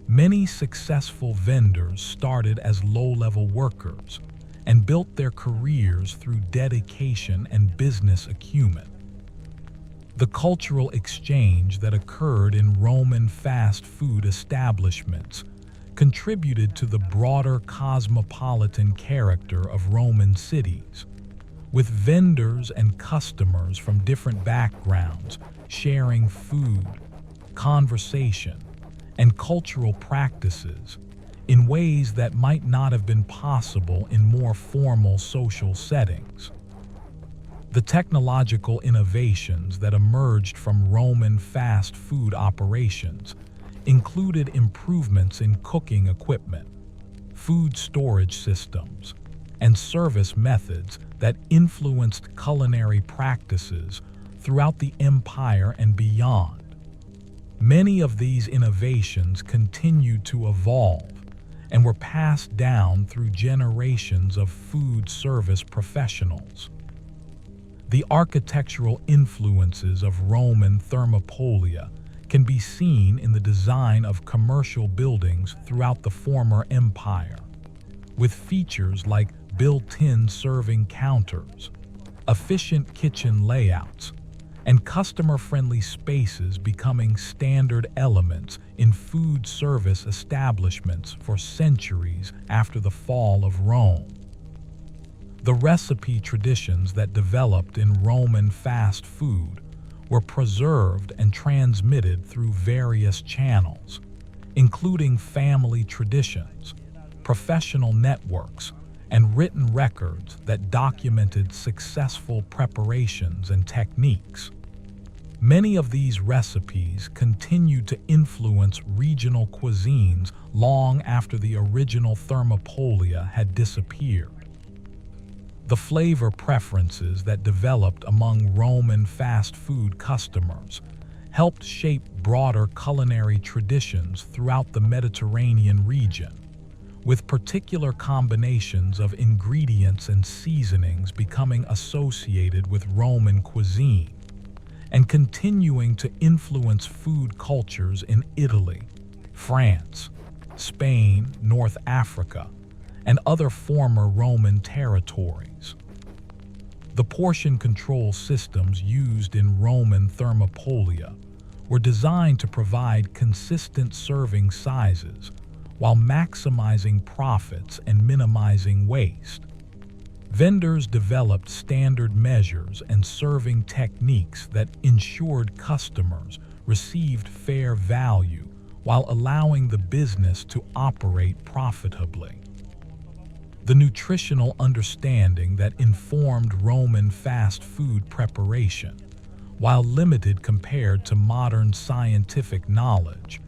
A: Many successful vendors started as low-level workers and built their careers through dedication and business acumen. The cultural exchange that occurred in Roman fast food establishments contributed to the broader cosmopolitan character of Roman cities, with vendors and customers from different backgrounds sharing food, conversation, and cultural practices in ways that might not have been possible in more formal social settings. The technological innovations that emerged from Roman fast food operations included improvements in cooking equipment, food storage systems, and service methods that influenced culinary practices throughout the empire and beyond. Many of these innovations continued to evolve and were passed down through generations of food service professionals. The architectural influences of Roman thermopolia can be seen in the design of commercial buildings throughout the former empire, with features like built-in serving counters, efficient kitchen layouts, and customer-friendly spaces becoming standard elements in food service establishments for centuries after the fall of Rome. The recipe traditions that developed in Roman fast food were preserved and transmitted through various channels, including family traditions, professional networks, and written records that documented successful preparations and techniques. Many of these recipes continued to influence regional cuisines long after the original thermopolia had disappeared. The flavor preferences that developed among Roman fast food customers helped shape broader culinary traditions throughout the Mediterranean region, with particular combinations of ingredients and seasonings becoming associated with Roman cuisine and continuing to influence food cultures in Italy, France, Spain, North Africa, and other former Roman territories. The portion control systems used in Roman thermopolia were designed to provide consistent serving sizes while maximizing profits and minimizing waste. Vendors developed standard measures and serving techniques that ensured customers received fair value while allowing the business to operate profitably. The nutritional understanding that informed Roman fast food preparation, while limited compared to modern scientific knowledge,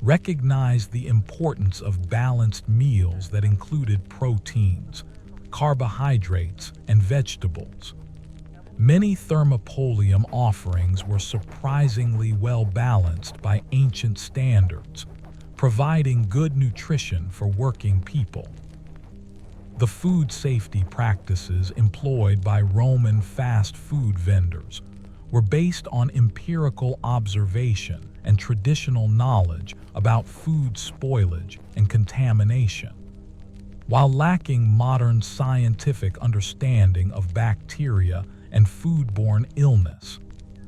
A: recognized the importance of balanced meals that included proteins, carbohydrates, and vegetables. Many thermopolium offerings were surprisingly well balanced by ancient standards, providing good nutrition for working people. The food safety practices employed by Roman fast food vendors were based on empirical observation and traditional knowledge about food spoilage and contamination. While lacking modern scientific understanding of bacteria and foodborne illness,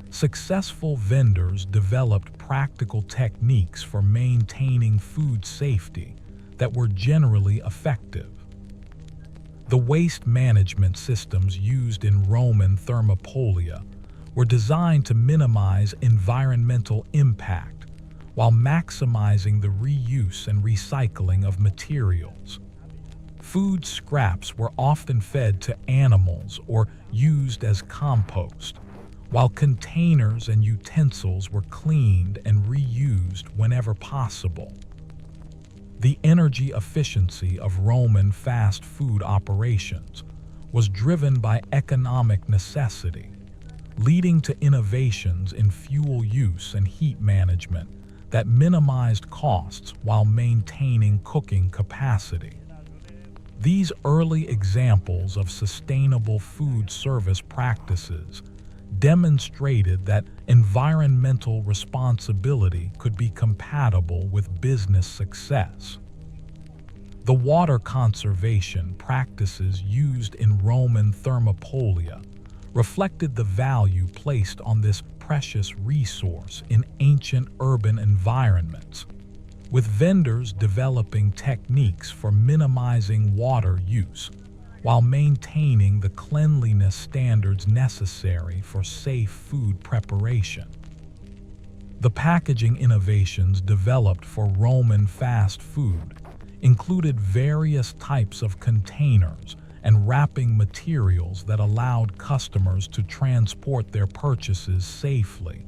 A: successful vendors developed practical techniques for maintaining food safety that were generally effective. The waste management systems used in Roman thermopolia were designed to minimize environmental impact while maximizing the reuse and recycling of materials. Food scraps were often fed to animals or used as compost, while containers and utensils were cleaned and reused whenever possible. The energy efficiency of Roman fast food operations was driven by economic necessity, leading to innovations in fuel use and heat management that minimized costs while maintaining cooking capacity. These early examples of sustainable food service practices demonstrated that environmental responsibility could be compatible with business success. The water conservation practices used in Roman thermopolia reflected the value placed on this precious resource in ancient urban environments, with vendors developing techniques for minimizing water use while maintaining the cleanliness standards necessary for safe food preparation. The packaging innovations developed for Roman fast food included various types of containers and wrapping materials that allowed customers to transport their purchases safely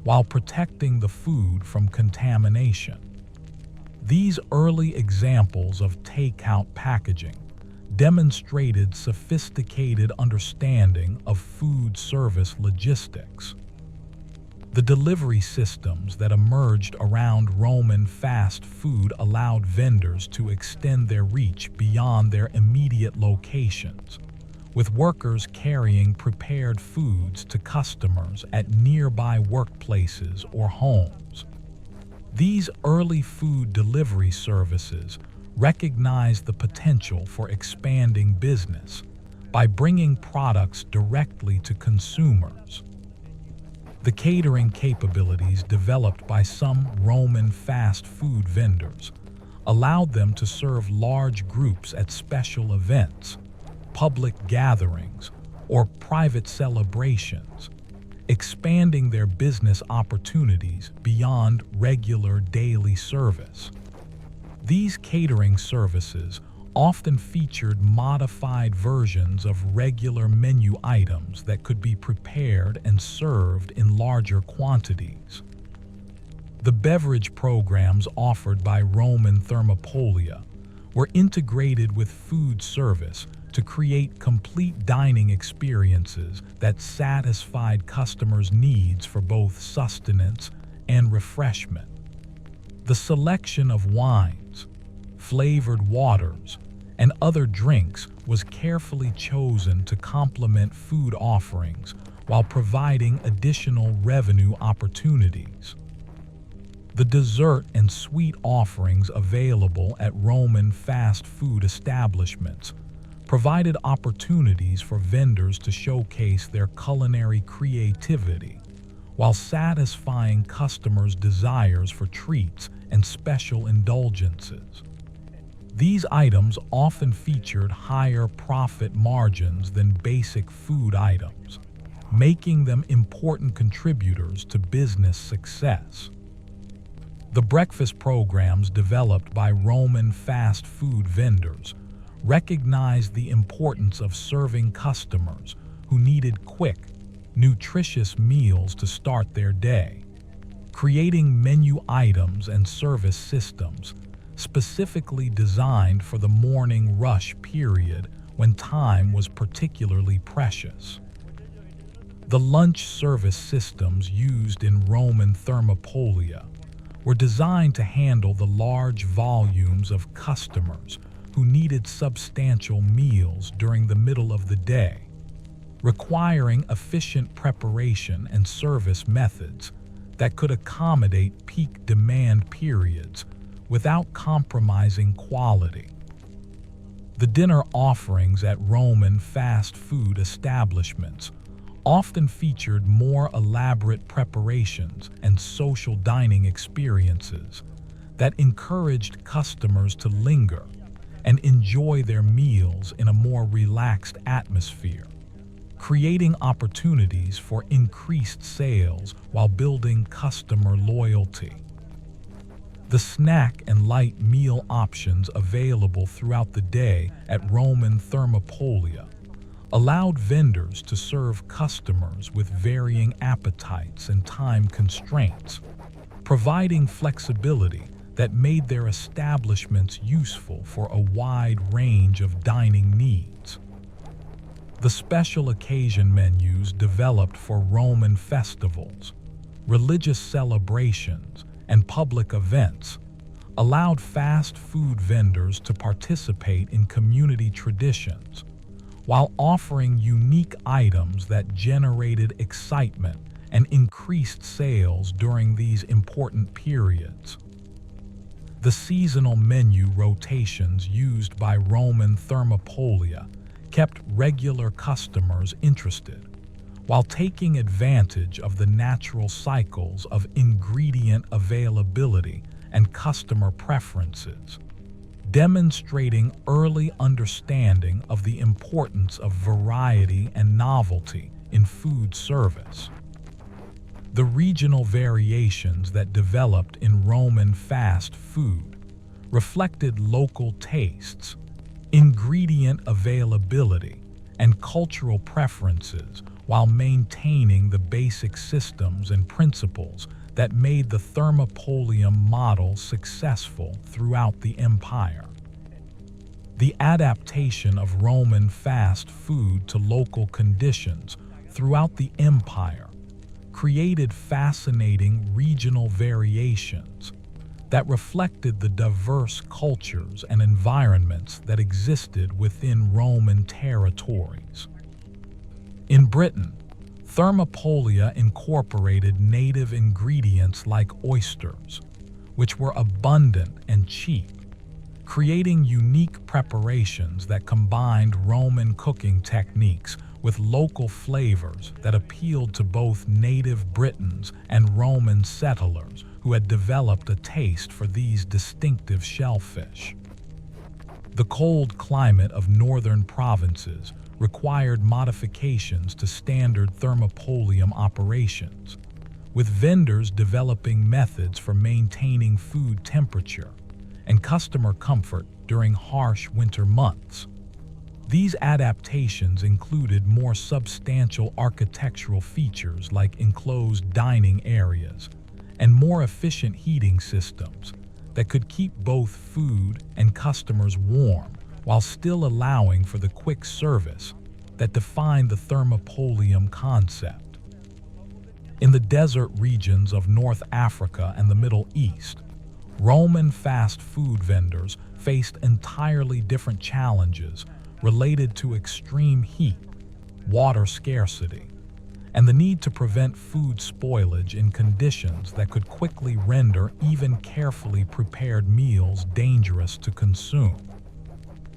A: while protecting the food from contamination. These early examples of takeout packaging demonstrated sophisticated understanding of food service logistics. The delivery systems that emerged around Roman fast food allowed vendors to extend their reach beyond their immediate locations, with workers carrying prepared foods to customers at nearby workplaces or homes. These early food delivery services recognized the potential for expanding business by bringing products directly to consumers. The catering capabilities developed by some Roman fast food vendors allowed them to serve large groups at special events, public gatherings, or private celebrations, expanding their business opportunities beyond regular daily service. These catering services often featured modified versions of regular menu items that could be prepared and served in larger quantities. The beverage programs offered by Roman Thermopolia were integrated with food service to create complete dining experiences that satisfied customers' needs for both sustenance and refreshment. The selection of wines, flavored waters, and other drinks was carefully chosen to complement food offerings while providing additional revenue opportunities. The dessert and sweet offerings available at Roman fast food establishments provided opportunities for vendors to showcase their culinary creativity while satisfying customers' desires for treats and special indulgences. These items often featured higher profit margins than basic food items, making them important contributors to business success. The breakfast programs developed by Roman fast food vendors recognized the importance of serving customers who needed quick, nutritious meals to start their day, creating menu items and service systems specifically designed for the morning rush period when time was particularly precious. The lunch service systems used in Roman Thermopolia were designed to handle the large volumes of customers who needed substantial meals during the middle of the day, requiring efficient preparation and service methods that could accommodate peak demand periods without compromising quality. The dinner offerings at Roman fast food establishments often featured more elaborate preparations and social dining experiences that encouraged customers to linger and enjoy their meals in a more relaxed atmosphere, creating opportunities for increased sales while building customer loyalty. The snack and light meal options available throughout the day at Roman Thermopolia allowed vendors to serve customers with varying appetites and time constraints, providing flexibility that made their establishments useful for a wide range of dining needs. The special occasion menus developed for Roman festivals, religious celebrations, and public events allowed fast food vendors to participate in community traditions while offering unique items that generated excitement and increased sales during these important periods. The seasonal menu rotations used by Roman Thermopolia kept regular customers interested, while taking advantage of the natural cycles of ingredient availability and customer preferences, demonstrating early understanding of the importance of variety and novelty in food service. The regional variations that developed in Roman fast food reflected local tastes, ingredient availability, and cultural preferences while maintaining the basic systems and principles that made the thermopolium model successful throughout the empire. The adaptation of Roman fast food to local conditions throughout the empire created fascinating regional variations that reflected the diverse cultures and environments that existed within Roman territories. In Britain, Thermopolia incorporated native ingredients like oysters, which were abundant and cheap, creating unique preparations that combined Roman cooking techniques with local flavors that appealed to both native Britons and Roman settlers who had developed a taste for these distinctive shellfish. The cold climate of northern provinces required modifications to standard thermopolium operations, with vendors developing methods for maintaining food temperature and customer comfort during harsh winter months. These adaptations included more substantial architectural features like enclosed dining areas and more efficient heating systems that could keep both food and customers warm while still allowing for the quick service that defined the thermopolium concept. In the desert regions of North Africa and the Middle East, Roman fast food vendors faced entirely different challenges related to extreme heat, water scarcity, and the need to prevent food spoilage in conditions that could quickly render even carefully prepared meals dangerous to consume.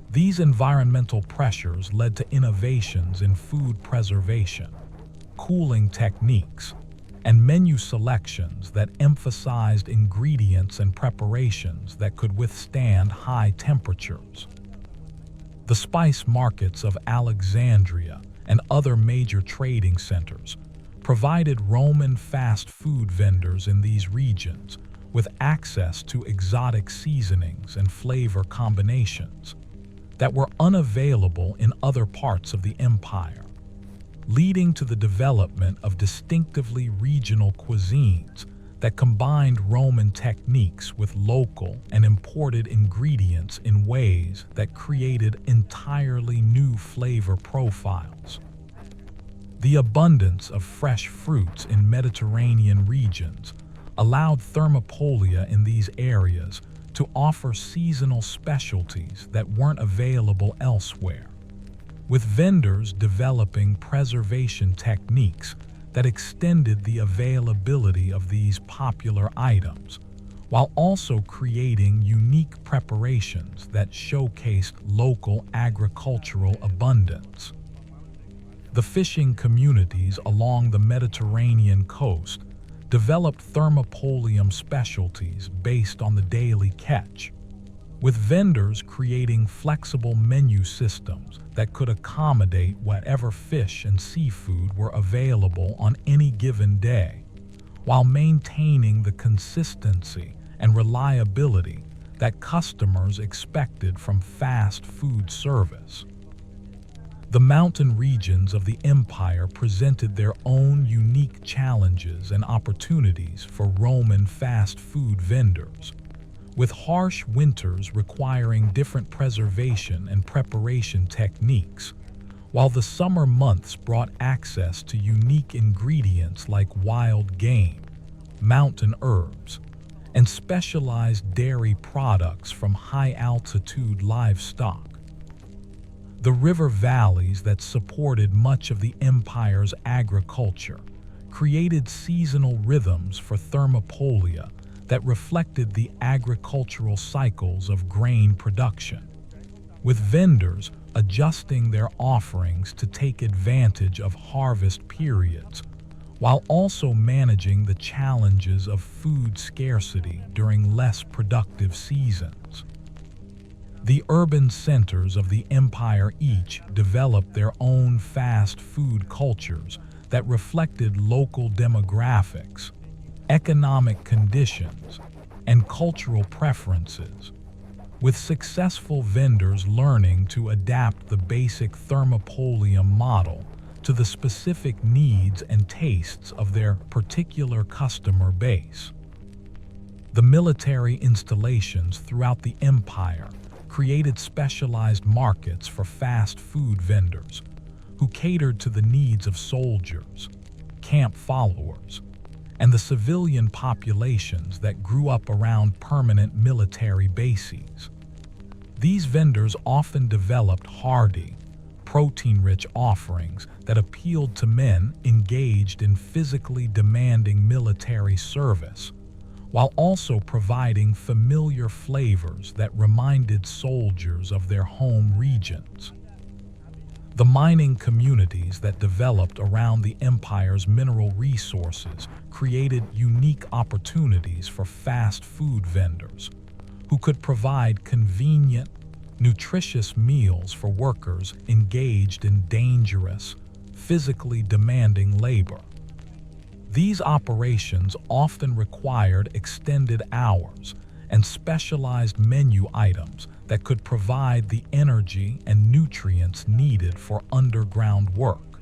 A: These environmental pressures led to innovations in food preservation, cooling techniques, and menu selections that emphasized ingredients and preparations that could withstand high temperatures. The spice markets of Alexandria and other major trading centers provided Roman fast food vendors in these regions with access to exotic seasonings and flavor combinations that were unavailable in other parts of the empire, leading to the development of distinctively regional cuisines that combined Roman techniques with local and imported ingredients in ways that created entirely new flavor profiles. The abundance of fresh fruits in Mediterranean regions allowed Thermopolia in these areas to offer seasonal specialties that weren't available elsewhere, with vendors developing preservation techniques that extended the availability of these popular items, while also creating unique preparations that showcased local agricultural abundance. The fishing communities along the Mediterranean coast developed thermopolium specialties based on the daily catch, with vendors creating flexible menu systems that could accommodate whatever fish and seafood were available on any given day, while maintaining the consistency and reliability that customers expected from fast food service. The mountain regions of the empire presented their own unique challenges and opportunities for Roman fast food vendors, with harsh winters requiring different preservation and preparation techniques, while the summer months brought access to unique ingredients like wild game, mountain herbs, and specialized dairy products from high-altitude livestock. The river valleys that supported much of the empire's agriculture created seasonal rhythms for Thermopolia that reflected the agricultural cycles of grain production, with vendors adjusting their offerings to take advantage of harvest periods, while also managing the challenges of food scarcity during less productive seasons. The urban centers of the empire each developed their own fast food cultures that reflected local demographics, economic conditions, and cultural preferences, with successful vendors learning to adapt the basic thermopolium model to the specific needs and tastes of their particular customer base. The military installations throughout the empire created specialized markets for fast food vendors who catered to the needs of soldiers, camp followers, and the civilian populations that grew up around permanent military bases. These vendors often developed hearty, protein-rich offerings that appealed to men engaged in physically demanding military service, while also providing familiar flavors that reminded soldiers of their home regions. The mining communities that developed around the empire's mineral resources created unique opportunities for fast food vendors who could provide convenient, nutritious meals for workers engaged in dangerous, physically demanding labor. These operations often required extended hours and specialized menu items that could provide the energy and nutrients needed for underground work.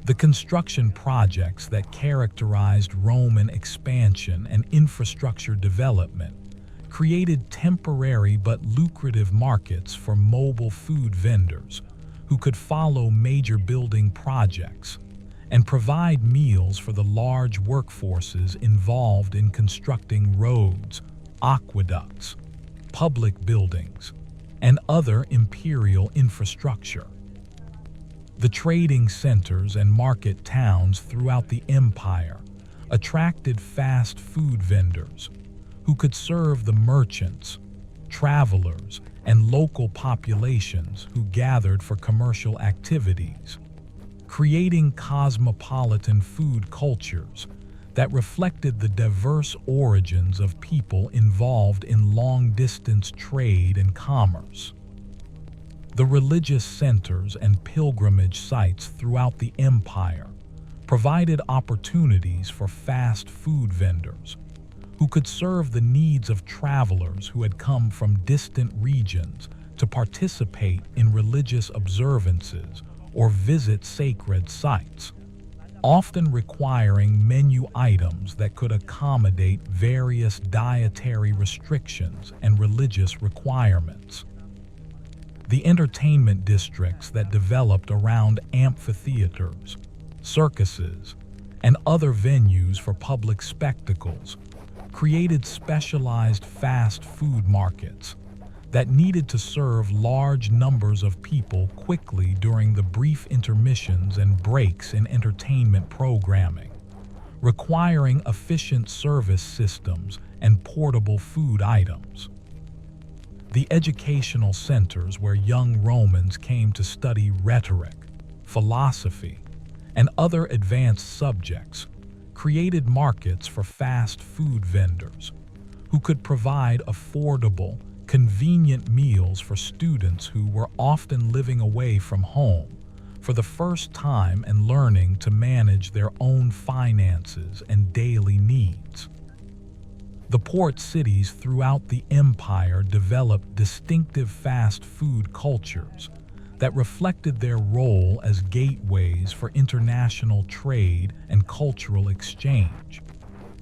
A: The construction projects that characterized Roman expansion and infrastructure development created temporary but lucrative markets for mobile food vendors who could follow major building projects and provide meals for the large workforces involved in constructing roads, aqueducts, public buildings, and other imperial infrastructure. The trading centers and market towns throughout the empire attracted fast food vendors who could serve the merchants, travelers, and local populations who gathered for commercial activities, creating cosmopolitan food cultures that reflected the diverse origins of people involved in long-distance trade and commerce. The religious centers and pilgrimage sites throughout the empire provided opportunities for fast food vendors who could serve the needs of travelers who had come from distant regions to participate in religious observances or visit sacred sites, often requiring menu items that could accommodate various dietary restrictions and religious requirements. The entertainment districts that developed around amphitheaters, circuses, and other venues for public spectacles created specialized fast food markets that needed to serve large numbers of people quickly during the brief intermissions and breaks in entertainment programming, requiring efficient service systems and portable food items. The educational centers where young Romans came to study rhetoric, philosophy, and other advanced subjects created markets for fast food vendors who could provide affordable, convenient meals for students who were often living away from home for the first time and learning to manage their own finances and daily needs. The port cities throughout the empire developed distinctive fast food cultures that reflected their role as gateways for international trade and cultural exchange,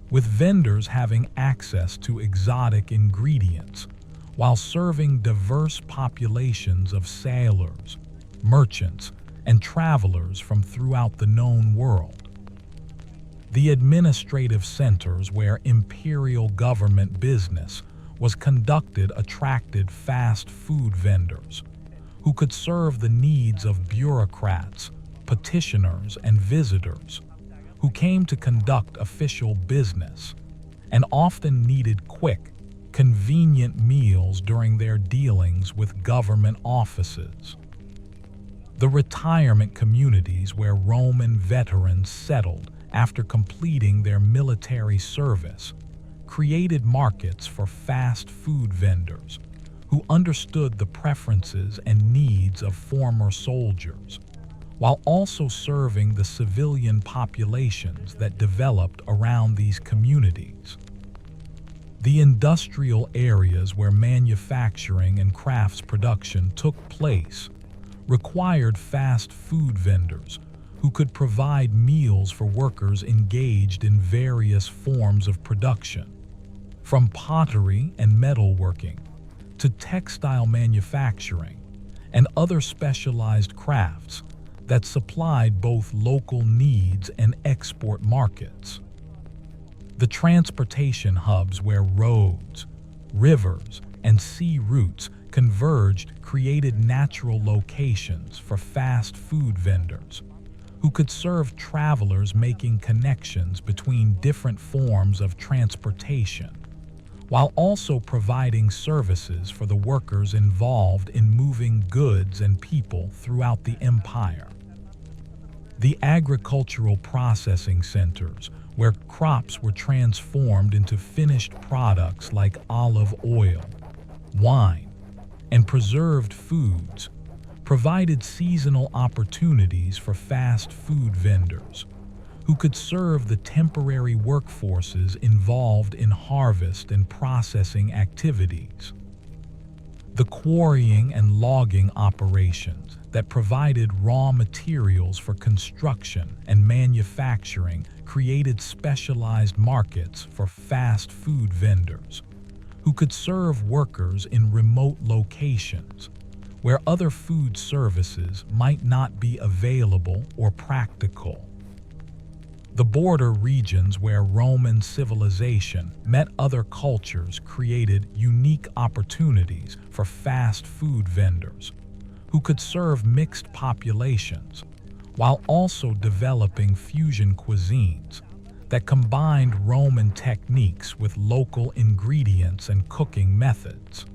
A: with vendors having access to exotic ingredients while serving diverse populations of sailors, merchants, and travelers from throughout the known world. The administrative centers where imperial government business was conducted attracted fast food vendors who could serve the needs of bureaucrats, petitioners, and visitors who came to conduct official business and often needed quick, convenient meals during their dealings with government offices. The retirement communities where Roman veterans settled after completing their military service created markets for fast food vendors who understood the preferences and needs of former soldiers, while also serving the civilian populations that developed around these communities. The industrial areas where manufacturing and crafts production took place required fast food vendors who could provide meals for workers engaged in various forms of production, from pottery and metalworking to textile manufacturing and other specialized crafts that supplied both local needs and export markets. The transportation hubs where roads, rivers, and sea routes converged created natural locations for fast food vendors who could serve travelers making connections between different forms of transportation, while also providing services for the workers involved in moving goods and people throughout the empire. The agricultural processing centers, where crops were transformed into finished products like olive oil, wine, and preserved foods, provided seasonal opportunities for fast food vendors who could serve the temporary workforces involved in harvest and processing activities. The quarrying and logging operations that provided raw materials for construction and manufacturing created specialized markets for fast food vendors who could serve workers in remote locations where other food services might not be available or practical. The border regions where Roman civilization met other cultures created unique opportunities for fast food vendors who could serve mixed populations while also developing fusion cuisines that combined Roman techniques with local ingredients and cooking methods.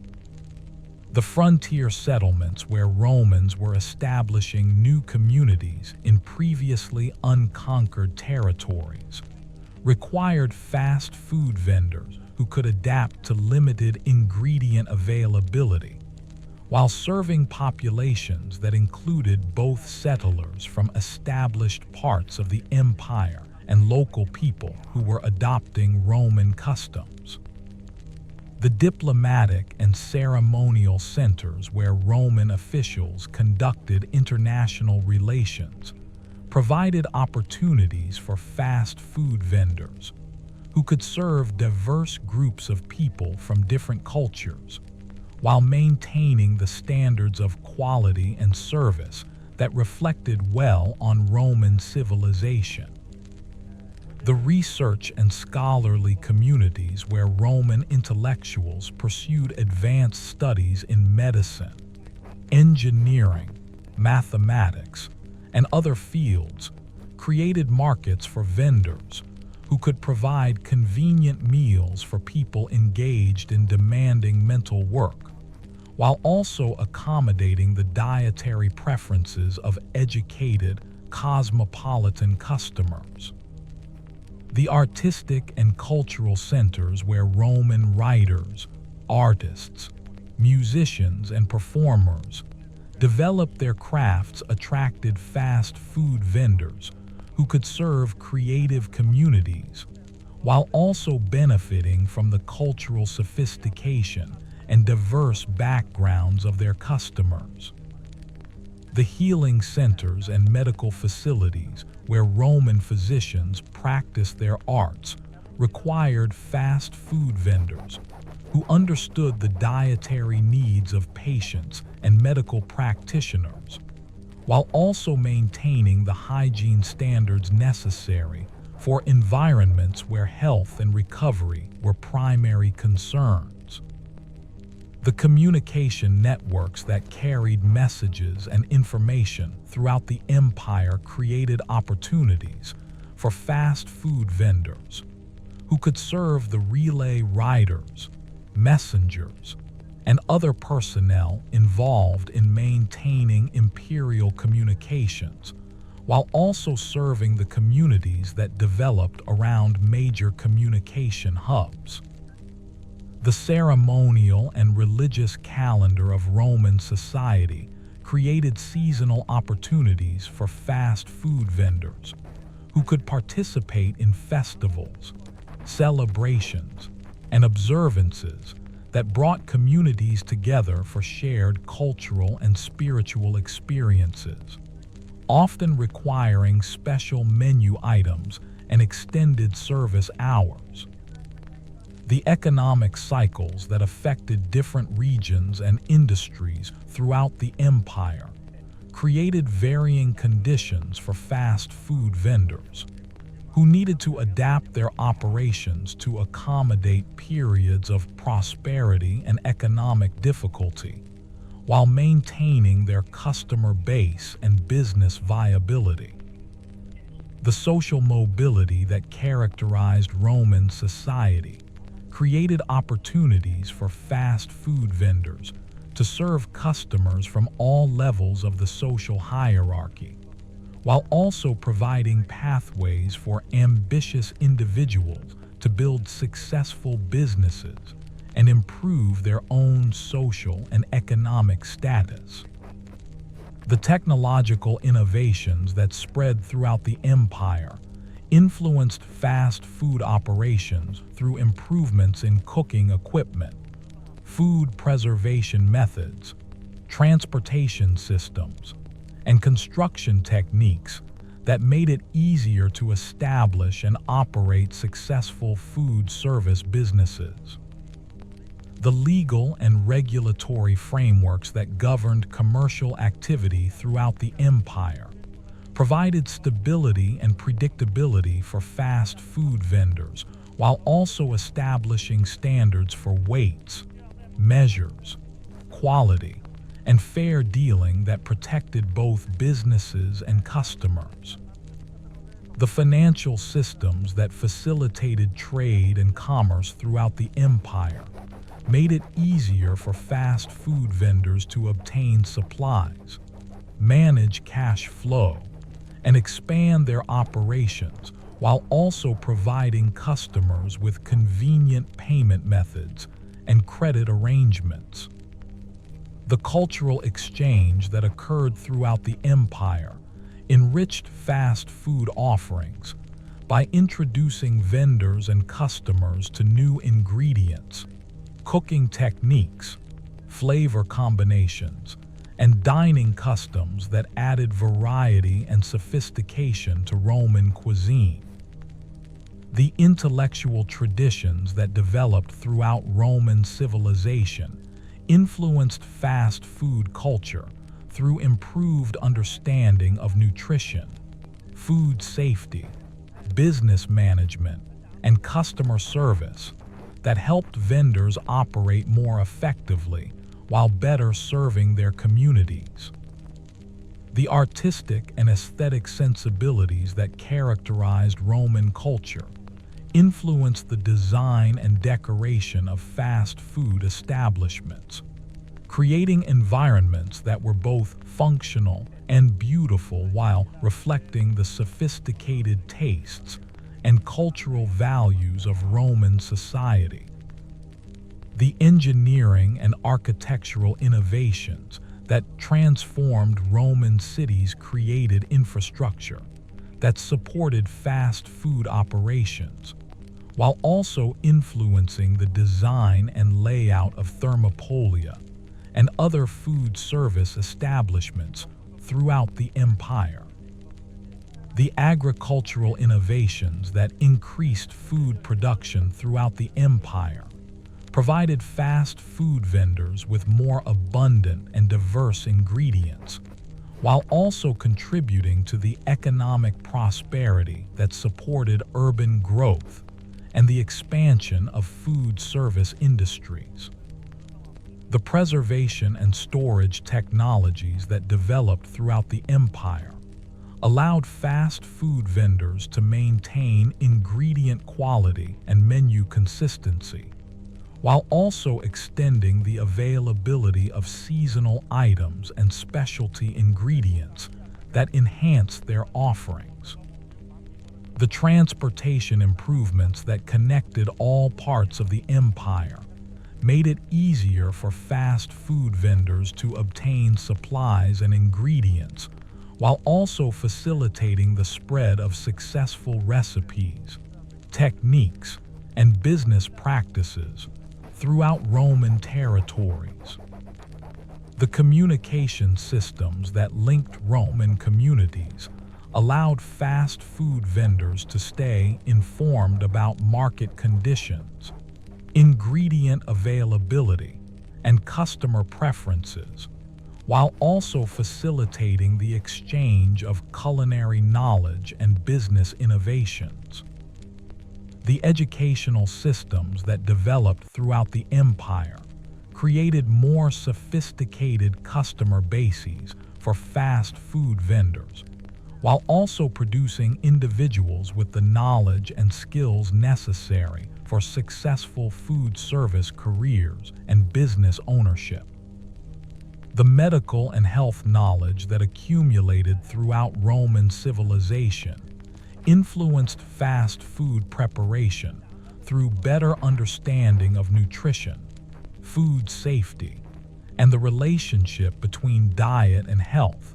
A: The frontier settlements where Romans were establishing new communities in previously unconquered territories required fast food vendors who could adapt to limited ingredient availability, while serving populations that included both settlers from established parts of the empire and local people who were adopting Roman customs. The diplomatic and ceremonial centers where Roman officials conducted international relations provided opportunities for fast food vendors who could serve diverse groups of people from different cultures while maintaining the standards of quality and service that reflected well on Roman civilization. The research and scholarly communities where Roman intellectuals pursued advanced studies in medicine, engineering, mathematics, and other fields created markets for vendors who could provide convenient meals for people engaged in demanding mental work, while also accommodating the dietary preferences of educated, cosmopolitan customers. The artistic and cultural centers where Roman writers, artists, musicians, and performers developed their crafts attracted fast food vendors who could serve creative communities while also benefiting from the cultural sophistication and diverse backgrounds of their customers. The healing centers and medical facilities where Roman physicians practiced their arts required fast food vendors who understood the dietary needs of patients and medical practitioners, while also maintaining the hygiene standards necessary for environments where health and recovery were primary concerns. The communication networks that carried messages and information throughout the empire created opportunities for fast food vendors who could serve the relay riders, messengers, and other personnel involved in maintaining imperial communications, while also serving the communities that developed around major communication hubs. The ceremonial and religious calendar of Roman society created seasonal opportunities for fast food vendors who could participate in festivals, celebrations, and observances that brought communities together for shared cultural and spiritual experiences, often requiring special menu items and extended service hours. The economic cycles that affected different regions and industries throughout the empire created varying conditions for fast food vendors, who needed to adapt their operations to accommodate periods of prosperity and economic difficulty, while maintaining their customer base and business viability. The social mobility that characterized Roman society created opportunities for fast food vendors to serve customers from all levels of the social hierarchy, while also providing pathways for ambitious individuals to build successful businesses and improve their own social and economic status. The technological innovations that spread throughout the empire influenced fast food operations through improvements in cooking equipment, food preservation methods, transportation systems, and construction techniques that made it easier to establish and operate successful food service businesses. The legal and regulatory frameworks that governed commercial activity throughout the empire provided stability and predictability for fast food vendors, while also establishing standards for weights, measures, quality, and fair dealing that protected both businesses and customers. The financial systems that facilitated trade and commerce throughout the empire made it easier for fast food vendors to obtain supplies, manage cash flow, and expand their operations, while also providing customers with convenient payment methods and credit arrangements. The cultural exchange that occurred throughout the empire enriched fast food offerings by introducing vendors and customers to new ingredients, cooking techniques, flavor combinations, and dining customs that added variety and sophistication to Roman cuisine. The intellectual traditions that developed throughout Roman civilization influenced fast food culture through improved understanding of nutrition, food safety, business management, and customer service that helped vendors operate more effectively while better serving their communities. The artistic and aesthetic sensibilities that characterized Roman culture influenced the design and decoration of fast food establishments, creating environments that were both functional and beautiful while reflecting the sophisticated tastes and cultural values of Roman society. The engineering and architectural innovations that transformed Roman cities created infrastructure that supported fast food operations, while also influencing the design and layout of thermopolia and other food service establishments throughout the empire. The agricultural innovations that increased food production throughout the empire provided fast food vendors with more abundant and diverse ingredients, while also contributing to the economic prosperity that supported urban growth and the expansion of food service industries. The preservation and storage technologies that developed throughout the empire allowed fast food vendors to maintain ingredient quality and menu consistency, while also extending the availability of seasonal items and specialty ingredients that enhanced their offerings. The transportation improvements that connected all parts of the empire made it easier for fast food vendors to obtain supplies and ingredients, while also facilitating the spread of successful recipes, techniques, and business practices throughout Roman territories. The communication systems that linked Roman communities allowed fast food vendors to stay informed about market conditions, ingredient availability, and customer preferences, while also facilitating the exchange of culinary knowledge and business innovations. The educational systems that developed throughout the empire created more sophisticated customer bases for fast food vendors, while also producing individuals with the knowledge and skills necessary for successful food service careers and business ownership. The medical and health knowledge that accumulated throughout Roman civilization influenced fast food preparation through better understanding of nutrition, food safety, and the relationship between diet and health,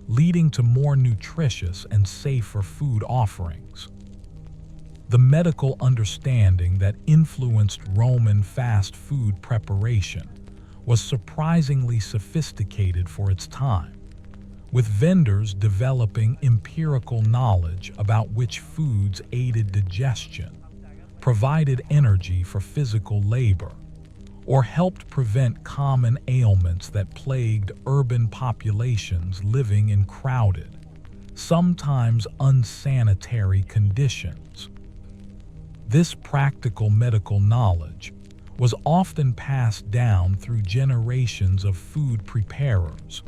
A: leading to more nutritious and safer food offerings. The medical understanding that influenced Roman fast food preparation was surprisingly sophisticated for its time, with vendors developing empirical knowledge about which foods aided digestion, provided energy for physical labor, or helped prevent common ailments that plagued urban populations living in crowded, sometimes unsanitary conditions. This practical medical knowledge was often passed down through generations of food preparers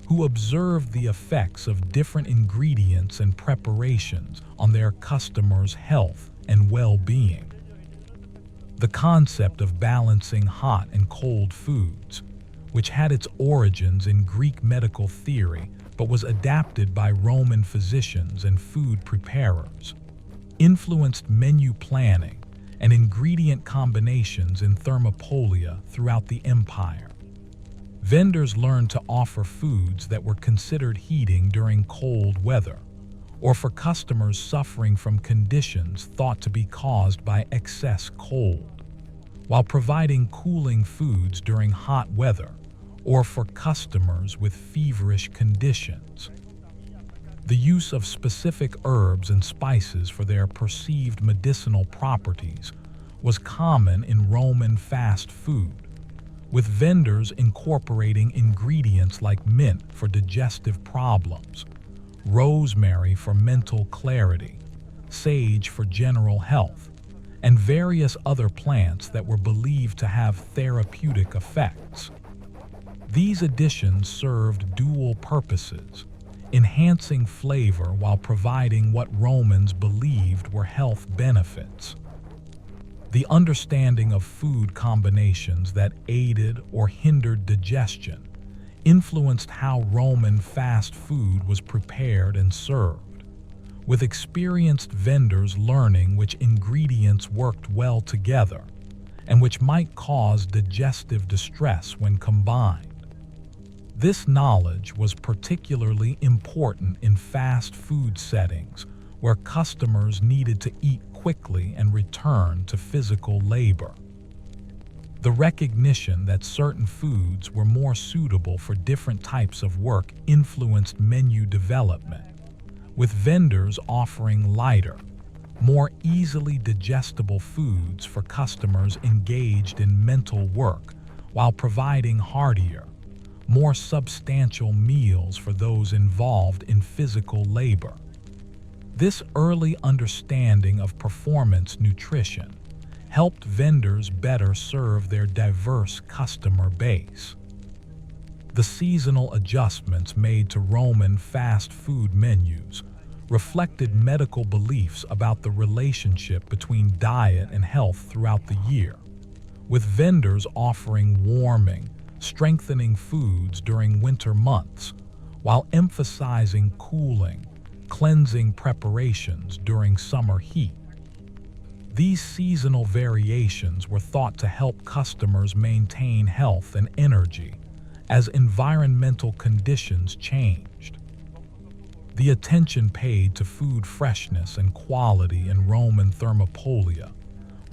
A: who observed the effects of different ingredients and preparations on their customers' health and well-being. The concept of balancing hot and cold foods, which had its origins in Greek medical theory but was adapted by Roman physicians and food preparers, influenced menu planning and ingredient combinations in thermopolia throughout the empire. Vendors learned to offer foods that were considered heating during cold weather, or for customers suffering from conditions thought to be caused by excess cold, while providing cooling foods during hot weather, or for customers with feverish conditions. The use of specific herbs and spices for their perceived medicinal properties was common in Roman fast food, with vendors incorporating ingredients like mint for digestive problems, rosemary for mental clarity, sage for general health, and various other plants that were believed to have therapeutic effects. These additions served dual purposes, enhancing flavor while providing what Romans believed were health benefits. The understanding of food combinations that aided or hindered digestion influenced how Roman fast food was prepared and served, with experienced vendors learning which ingredients worked well together and which might cause digestive distress when combined. This knowledge was particularly important in fast food settings where customers needed to eat quickly and return to physical labor. The recognition that certain foods were more suitable for different types of work influenced menu development, with vendors offering lighter, more easily digestible foods for customers engaged in mental work, while providing heartier, more substantial meals for those involved in physical labor. This early understanding of performance nutrition helped vendors better serve their diverse customer base. The seasonal adjustments made to Roman fast food menus reflected medical beliefs about the relationship between diet and health throughout the year, with vendors offering warming, strengthening foods during winter months, while emphasizing cooling, cleansing preparations during summer heat. These seasonal variations were thought to help customers maintain health and energy as environmental conditions changed. The attention paid to food freshness and quality in Roman Thermopolia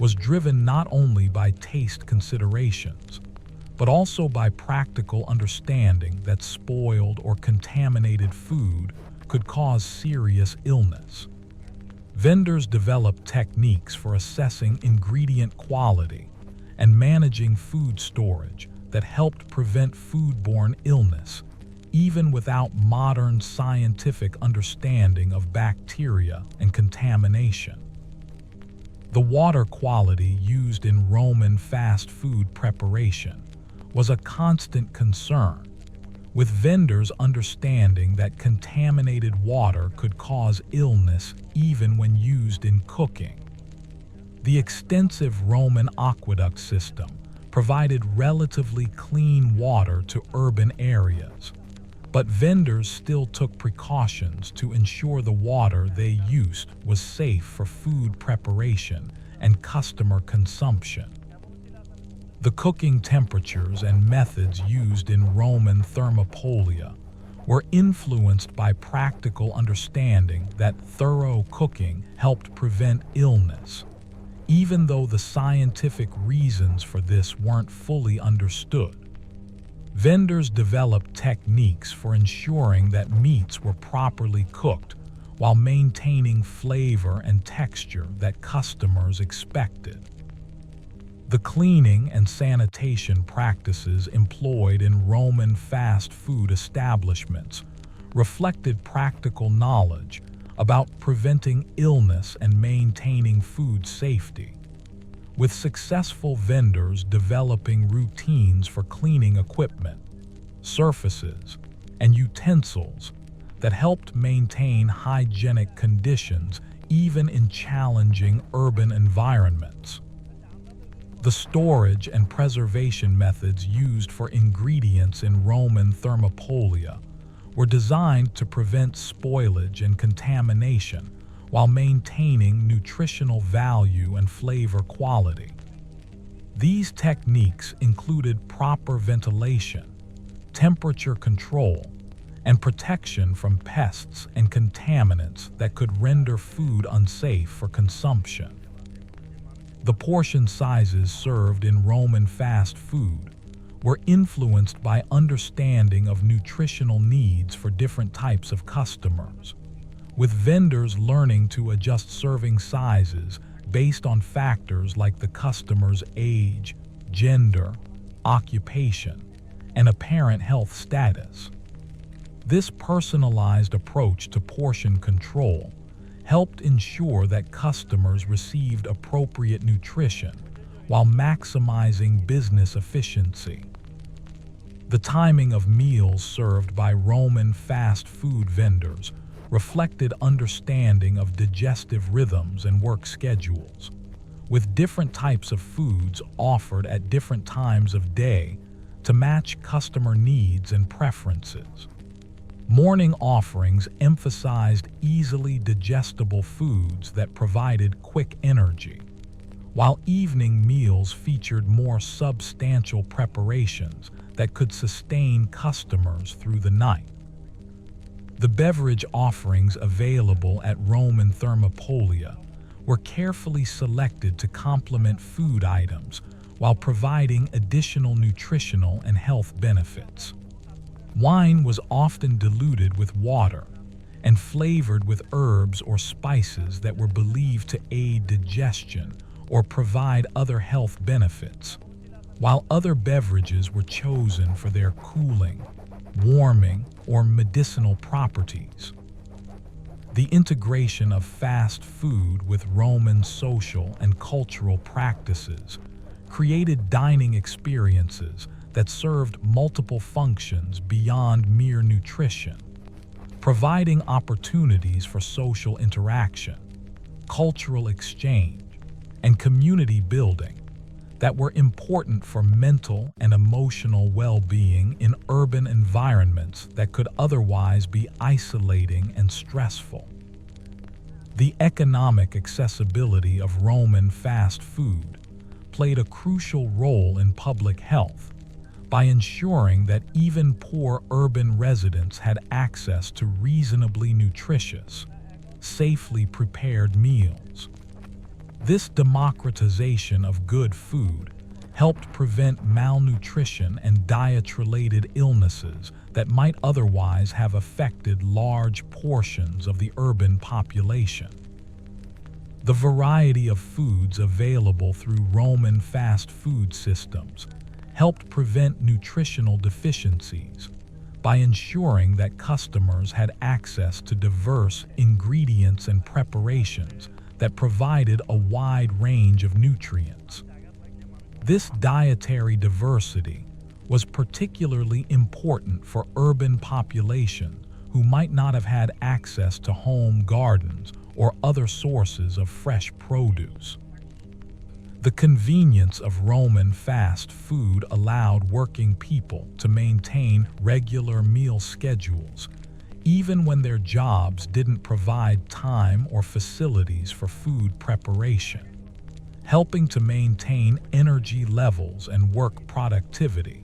A: was driven not only by taste considerations, but also by practical understanding that spoiled or contaminated food could cause serious illness. Vendors developed techniques for assessing ingredient quality and managing food storage that helped prevent foodborne illness, even without modern scientific understanding of bacteria and contamination. The water quality used in Roman fast food preparation was a constant concern, with vendors understanding that contaminated water could cause illness even when used in cooking. The extensive Roman aqueduct system provided relatively clean water to urban areas, but vendors still took precautions to ensure the water they used was safe for food preparation and customer consumption. The cooking temperatures and methods used in Roman Thermopolia were influenced by practical understanding that thorough cooking helped prevent illness, even though the scientific reasons for this weren't fully understood. Vendors developed techniques for ensuring that meats were properly cooked while maintaining flavor and texture that customers expected. The cleaning and sanitation practices employed in Roman fast food establishments reflected practical knowledge about preventing illness and maintaining food safety, with successful vendors developing routines for cleaning equipment, surfaces, and utensils that helped maintain hygienic conditions even in challenging urban environments. The storage and preservation methods used for ingredients in Roman Thermopolia were designed to prevent spoilage and contamination while maintaining nutritional value and flavor quality. These techniques included proper ventilation, temperature control, and protection from pests and contaminants that could render food unsafe for consumption. The portion sizes served in Roman fast food were influenced by understanding of nutritional needs for different types of customers, with vendors learning to adjust serving sizes based on factors like the customer's age, gender, occupation, and apparent health status. This personalized approach to portion control helped ensure that customers received appropriate nutrition while maximizing business efficiency. The timing of meals served by Roman fast food vendors reflected understanding of digestive rhythms and work schedules, with different types of foods offered at different times of day to match customer needs and preferences. Morning offerings emphasized easily digestible foods that provided quick energy, while evening meals featured more substantial preparations that could sustain customers through the night. The beverage offerings available at Roman Thermopolia were carefully selected to complement food items while providing additional nutritional and health benefits. Wine was often diluted with water and flavored with herbs or spices that were believed to aid digestion or provide other health benefits, while other beverages were chosen for their cooling, warming, or medicinal properties. The integration of fast food with Roman social and cultural practices created dining experiences that served multiple functions beyond mere nutrition, providing opportunities for social interaction, cultural exchange, and community building that were important for mental and emotional well-being in urban environments that could otherwise be isolating and stressful. The economic accessibility of Roman fast food played a crucial role in public health by ensuring that even poor urban residents had access to reasonably nutritious, safely prepared meals. This democratization of good food helped prevent malnutrition and diet-related illnesses that might otherwise have affected large portions of the urban population. The variety of foods available through Roman fast food systems helped prevent nutritional deficiencies by ensuring that customers had access to diverse ingredients and preparations that provided a wide range of nutrients. This dietary diversity was particularly important for urban population who might not have had access to home gardens or other sources of fresh produce. The convenience of Roman fast food allowed working people to maintain regular meal schedules, even when their jobs didn't provide time or facilities for food preparation, helping to maintain energy levels and work productivity,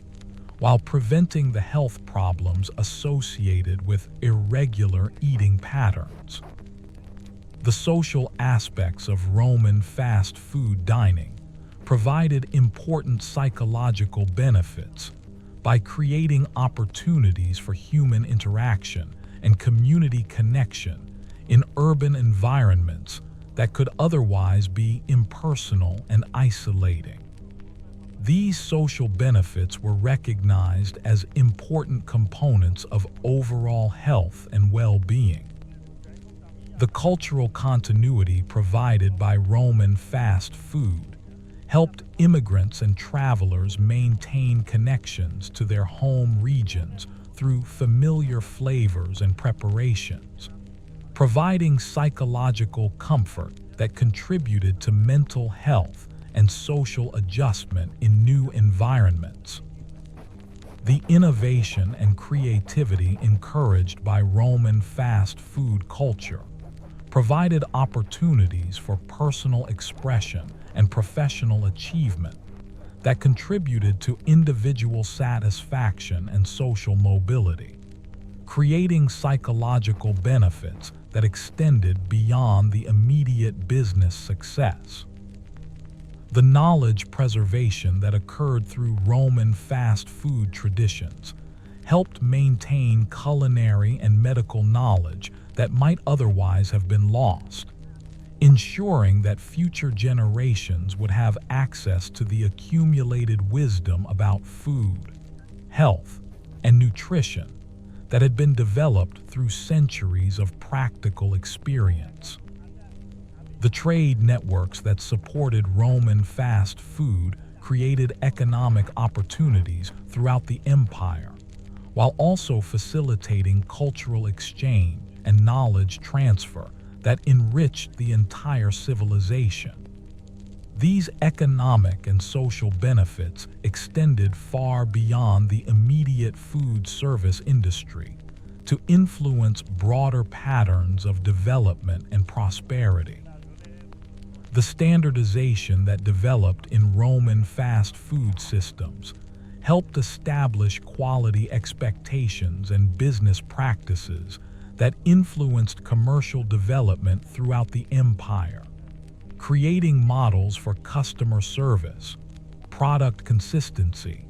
A: while preventing the health problems associated with irregular eating patterns. The social aspects of Roman fast food dining provided important psychological benefits by creating opportunities for human interaction and community connection in urban environments that could otherwise be impersonal and isolating. These social benefits were recognized as important components of overall health and well-being. The cultural continuity provided by Roman fast food helped immigrants and travelers maintain connections to their home regions through familiar flavors and preparations, providing psychological comfort that contributed to mental health and social adjustment in new environments. The innovation and creativity encouraged by Roman fast food culture provided opportunities for personal expression and professional achievement that contributed to individual satisfaction and social mobility, creating psychological benefits that extended beyond the immediate business success. The knowledge preservation that occurred through Roman fast food traditions helped maintain culinary and medical knowledge that might otherwise have been lost, ensuring that future generations would have access to the accumulated wisdom about food, health, and nutrition that had been developed through centuries of practical experience. The trade networks that supported Roman fast food created economic opportunities throughout the empire, while also facilitating cultural exchange and knowledge transfer that enriched the entire civilization. These economic and social benefits extended far beyond the immediate food service industry to influence broader patterns of development and prosperity. The standardization that developed in Roman fast food systems helped establish quality expectations and business practices that influenced commercial development throughout the empire, creating models for customer service, product consistency,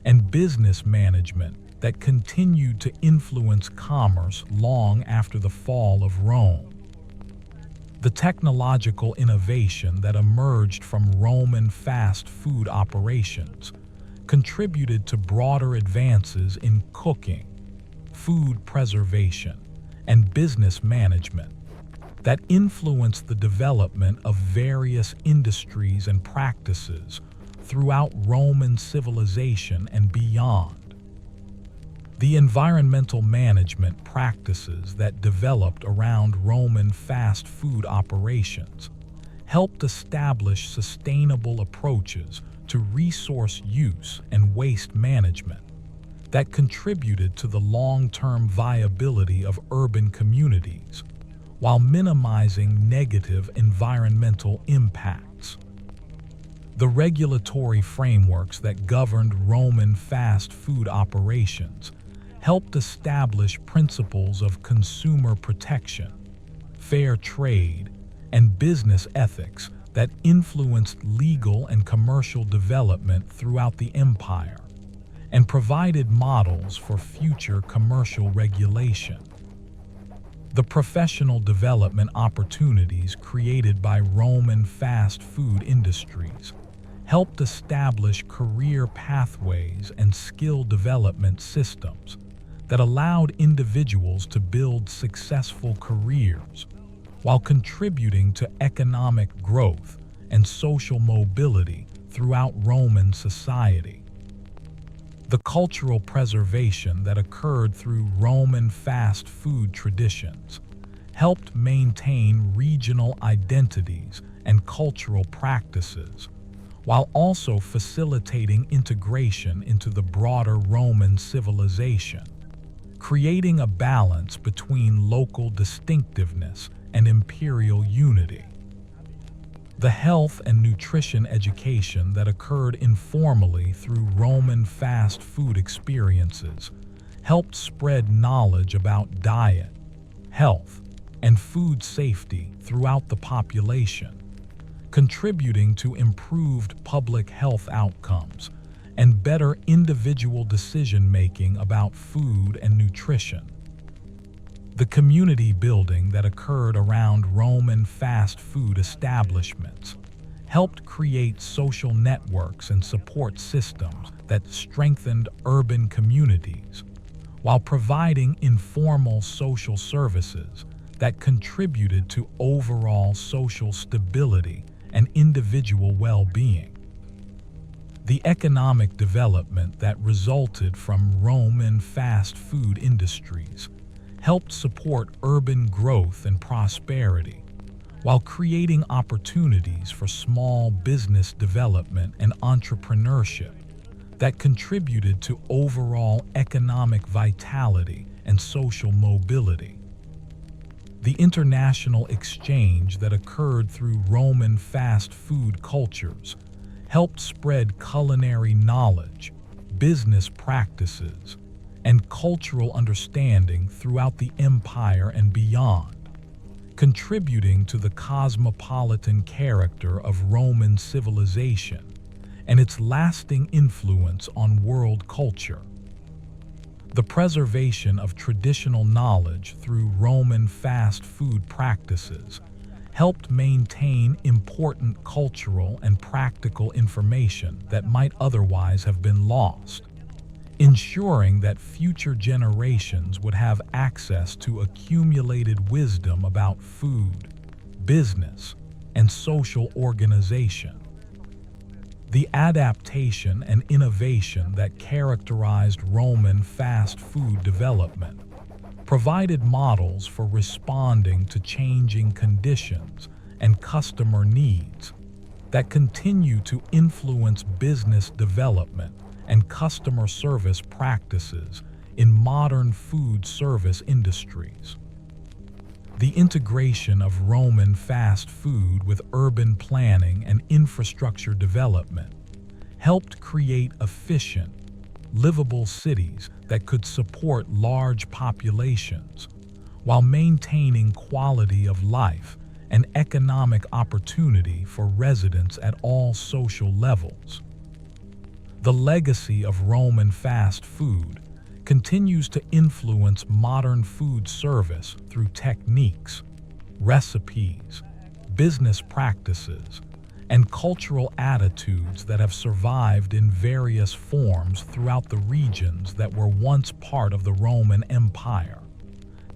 A: and business management that continued to influence commerce long after the fall of Rome. The technological innovation that emerged from Roman fast food operations contributed to broader advances in cooking, food preservation, and business management that influenced the development of various industries and practices throughout Roman civilization and beyond. The environmental management practices that developed around Roman fast food operations helped establish sustainable approaches to resource use and waste management that contributed to the long-term viability of urban communities, while minimizing negative environmental impacts. The regulatory frameworks that governed Roman fast food operations helped establish principles of consumer protection, fair trade, and business ethics that influenced legal and commercial development throughout the empire and provided models for future commercial regulation. The professional development opportunities created by Roman fast food industries helped establish career pathways and skill development systems that allowed individuals to build successful careers while contributing to economic growth and social mobility throughout Roman society. The cultural preservation that occurred through Roman fast food traditions helped maintain regional identities and cultural practices, while also facilitating integration into the broader Roman civilization, creating a balance between local distinctiveness and imperial unity. The health and nutrition education that occurred informally through Roman fast food experiences helped spread knowledge about diet, health, and food safety throughout the population, contributing to improved public health outcomes and better individual decision-making about food and nutrition. The community building that occurred around Roman fast food establishments helped create social networks and support systems that strengthened urban communities, while providing informal social services that contributed to overall social stability and individual well-being. The economic development that resulted from Roman fast food industries helped support urban growth and prosperity, while creating opportunities for small business development and entrepreneurship that contributed to overall economic vitality and social mobility. The international exchange that occurred through Roman fast food cultures helped spread culinary knowledge, business practices, and cultural understanding throughout the empire and beyond, contributing to the cosmopolitan character of Roman civilization and its lasting influence on world culture. The preservation of traditional knowledge through Roman fast food practices helped maintain important cultural and practical information that might otherwise have been lost, ensuring that future generations would have access to accumulated wisdom about food, business, and social organization. The adaptation and innovation that characterized Roman fast food development provided models for responding to changing conditions and customer needs that continue to influence business development and customer service practices in modern food service industries. The integration of Roman fast food with urban planning and infrastructure development helped create efficient, livable cities that could support large populations while maintaining quality of life and economic opportunity for residents at all social levels. The legacy of Roman fast food continues to influence modern food service through techniques, recipes, business practices, and cultural attitudes that have survived in various forms throughout the regions that were once part of the Roman Empire,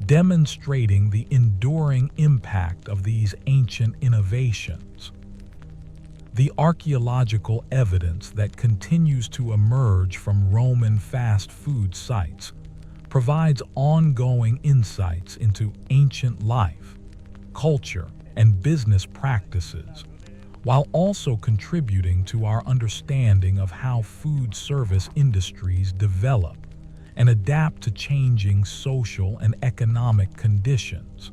A: demonstrating the enduring impact of these ancient innovations. The archaeological evidence that continues to emerge from Roman fast food sites provides ongoing insights into ancient life, culture, and business practices, while also contributing to our understanding of how food service industries develop and adapt to changing social and economic conditions.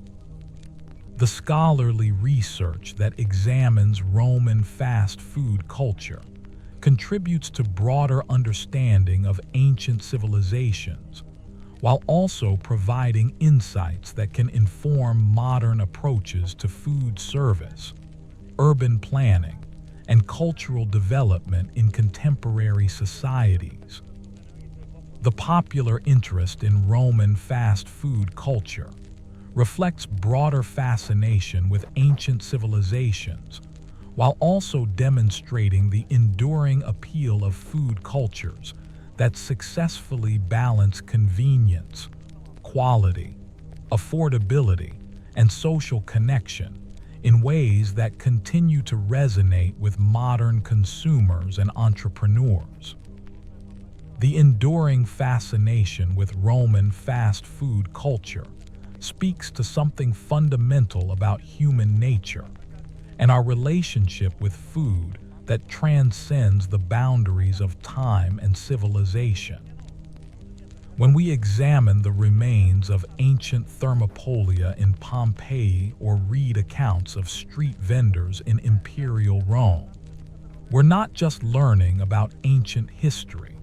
A: The scholarly research that examines Roman fast food culture contributes to broader understanding of ancient civilizations, while also providing insights that can inform modern approaches to food service, urban planning, and cultural development in contemporary societies. The popular interest in Roman fast food culture reflects broader fascination with ancient civilizations, while also demonstrating the enduring appeal of food cultures that successfully balance convenience, quality, affordability, and social connection in ways that continue to resonate with modern consumers and entrepreneurs. The enduring fascination with Roman fast food culture speaks to something fundamental about human nature and our relationship with food that transcends the boundaries of time and civilization. When we examine the remains of ancient Thermopolia in Pompeii or read accounts of street vendors in imperial Rome, we're not just learning about ancient history,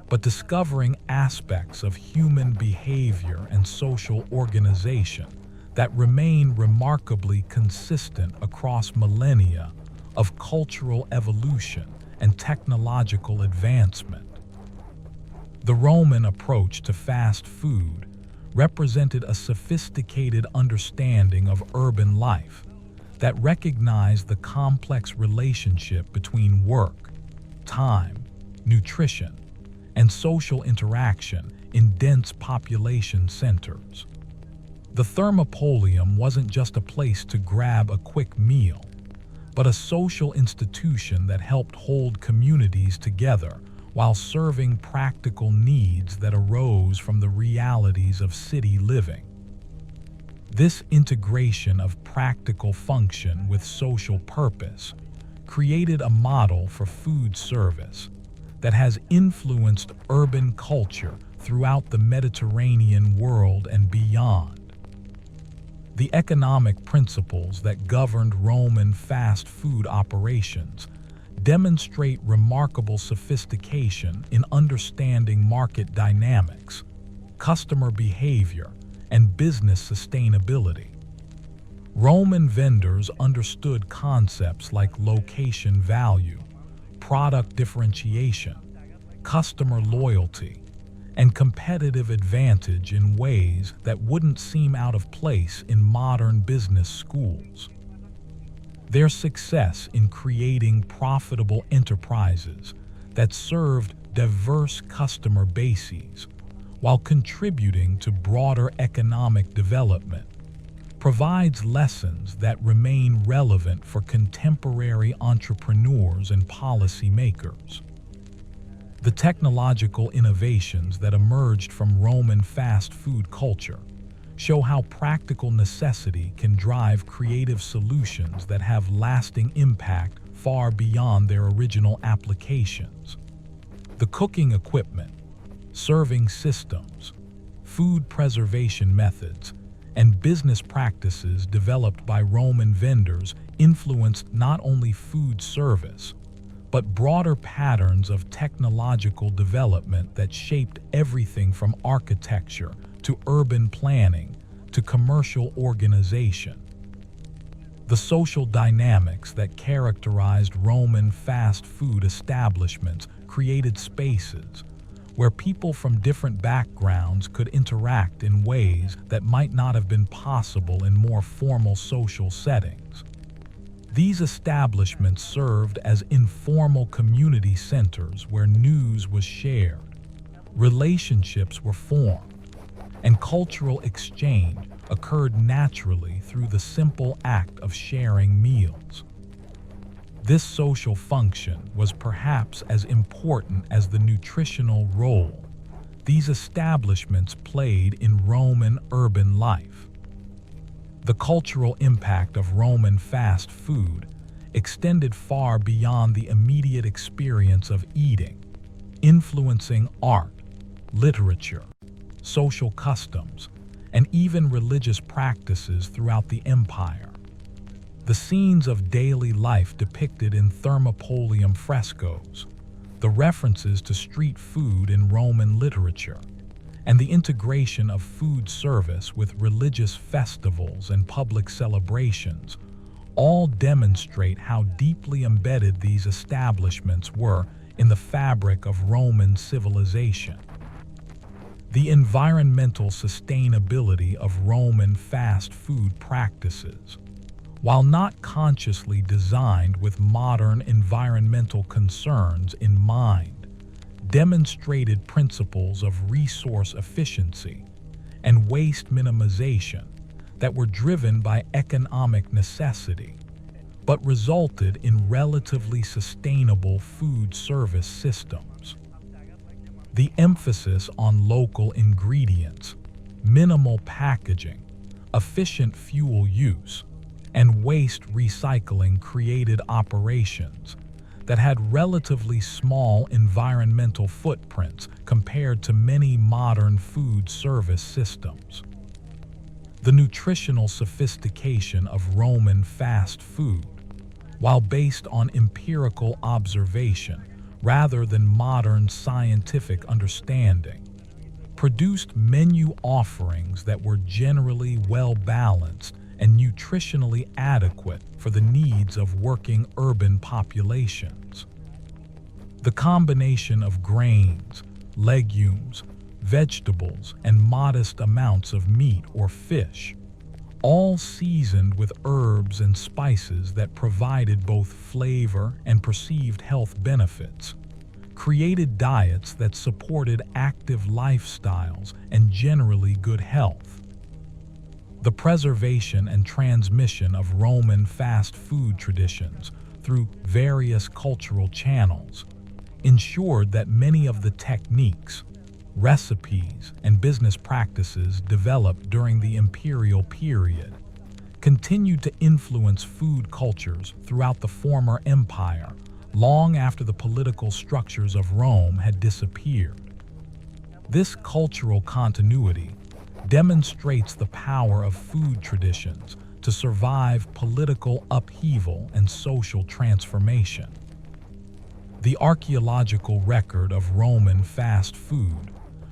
A: but discovering aspects of human behavior and social organization that remain remarkably consistent across millennia of cultural evolution and technological advancement. The Roman approach to fast food represented a sophisticated understanding of urban life that recognized the complex relationship between work, time, nutrition, and social interaction in dense population centers. The Thermopolium wasn't just a place to grab a quick meal, but a social institution that helped hold communities together while serving practical needs that arose from the realities of city living. This integration of practical function with social purpose created a model for food service that has influenced urban culture throughout the Mediterranean world and beyond. The economic principles that governed Roman fast food operations demonstrate remarkable sophistication in understanding market dynamics, customer behavior, and business sustainability. Roman vendors understood concepts like location value, product differentiation, customer loyalty, and competitive advantage in ways that wouldn't seem out of place in modern business schools. Their success in creating profitable enterprises that served diverse customer bases while contributing to broader economic development provides lessons that remain relevant for contemporary entrepreneurs and policymakers. The technological innovations that emerged from Roman fast food culture show how practical necessity can drive creative solutions that have lasting impact far beyond their original applications. The cooking equipment, serving systems, food preservation methods, and business practices developed by Roman vendors influenced not only food service, but broader patterns of technological development that shaped everything from architecture to urban planning to commercial organization. The social dynamics that characterized Roman fast food establishments created spaces where people from different backgrounds could interact in ways that might not have been possible in more formal social settings. These establishments served as informal community centers where news was shared, relationships were formed, and cultural exchange occurred naturally through the simple act of sharing meals. This social function was perhaps as important as the nutritional role these establishments played in Roman urban life. The cultural impact of Roman fast food extended far beyond the immediate experience of eating, influencing art, literature, social customs, and even religious practices throughout the empire. The scenes of daily life depicted in Thermopolium frescoes, the references to street food in Roman literature, and the integration of food service with religious festivals and public celebrations all demonstrate how deeply embedded these establishments were in the fabric of Roman civilization. The environmental sustainability of Roman fast food practices, while not consciously designed with modern environmental concerns in mind, demonstrated principles of resource efficiency and waste minimization that were driven by economic necessity, but resulted in relatively sustainable food service systems. The emphasis on local ingredients, minimal packaging, efficient fuel use, and waste recycling created operations that had relatively small environmental footprints compared to many modern food service systems. The nutritional sophistication of Roman fast food, while based on empirical observation rather than modern scientific understanding, produced menu offerings that were generally well-balanced and nutritionally adequate for the needs of working urban populations. The combination of grains, legumes, vegetables, and modest amounts of meat or fish, all seasoned with herbs and spices that provided both flavor and perceived health benefits, created diets that supported active lifestyles and generally good health. The preservation and transmission of Roman fast food traditions through various cultural channels ensured that many of the techniques, recipes, and business practices developed during the imperial period continued to influence food cultures throughout the former empire long after the political structures of Rome had disappeared. This cultural continuity demonstrates the power of food traditions to survive political upheaval and social transformation. The archaeological record of Roman fast food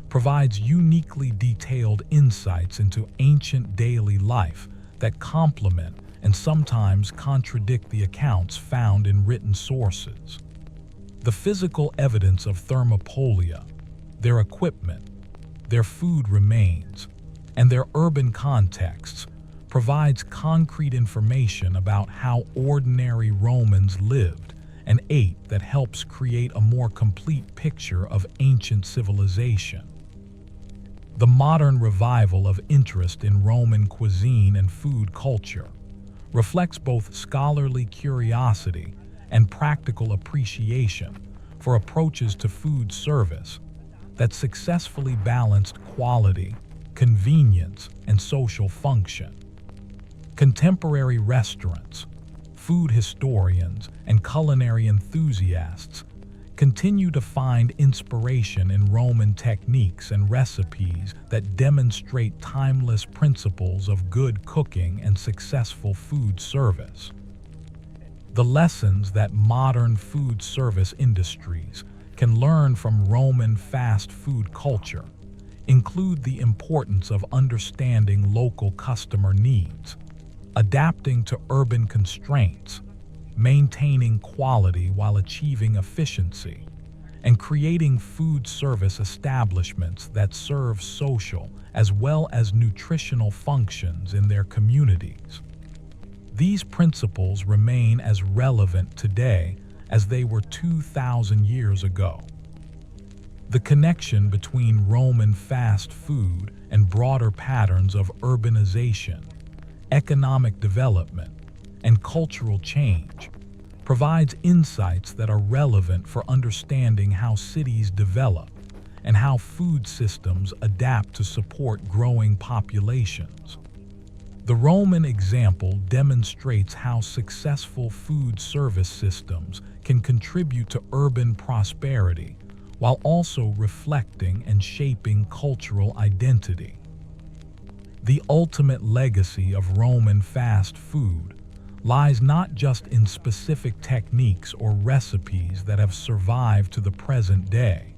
A: provides uniquely detailed insights into ancient daily life that complement and sometimes contradict the accounts found in written sources. The physical evidence of Thermopolia, their equipment, their food remains, and their urban contexts provides concrete information about how ordinary Romans lived and ate that helps create a more complete picture of ancient civilization. The modern revival of interest in Roman cuisine and food culture reflects both scholarly curiosity and practical appreciation for approaches to food service that successfully balanced quality, convenience, and social function. Contemporary restaurants, food historians, and culinary enthusiasts continue to find inspiration in Roman techniques and recipes that demonstrate timeless principles of good cooking and successful food service. The lessons that modern food service industries can learn from Roman fast food culture include the importance of understanding local customer needs, adapting to urban constraints, maintaining quality while achieving efficiency, and creating food service establishments that serve social as well as nutritional functions in their communities. These principles remain as relevant today as they were 2,000 years ago. The connection between Roman fast food and broader patterns of urbanization, economic development, and cultural change provides insights that are relevant for understanding how cities develop and how food systems adapt to support growing populations. The Roman example demonstrates how successful food service systems can contribute to urban prosperity while also reflecting and shaping cultural identity. The ultimate legacy of Roman fast food lies not just in specific techniques or recipes that have survived to the present day,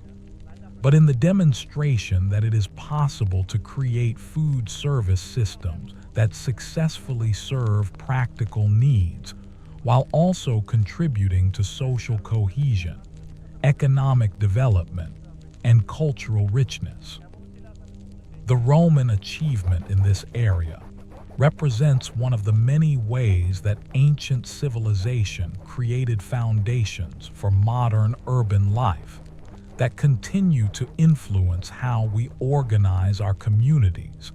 A: but in the demonstration that it is possible to create food service systems that successfully serve practical needs while also contributing to social cohesion, economic development, and cultural richness. The Roman achievement in this area represents one of the many ways that ancient civilization created foundations for modern urban life that continue to influence how we organize our communities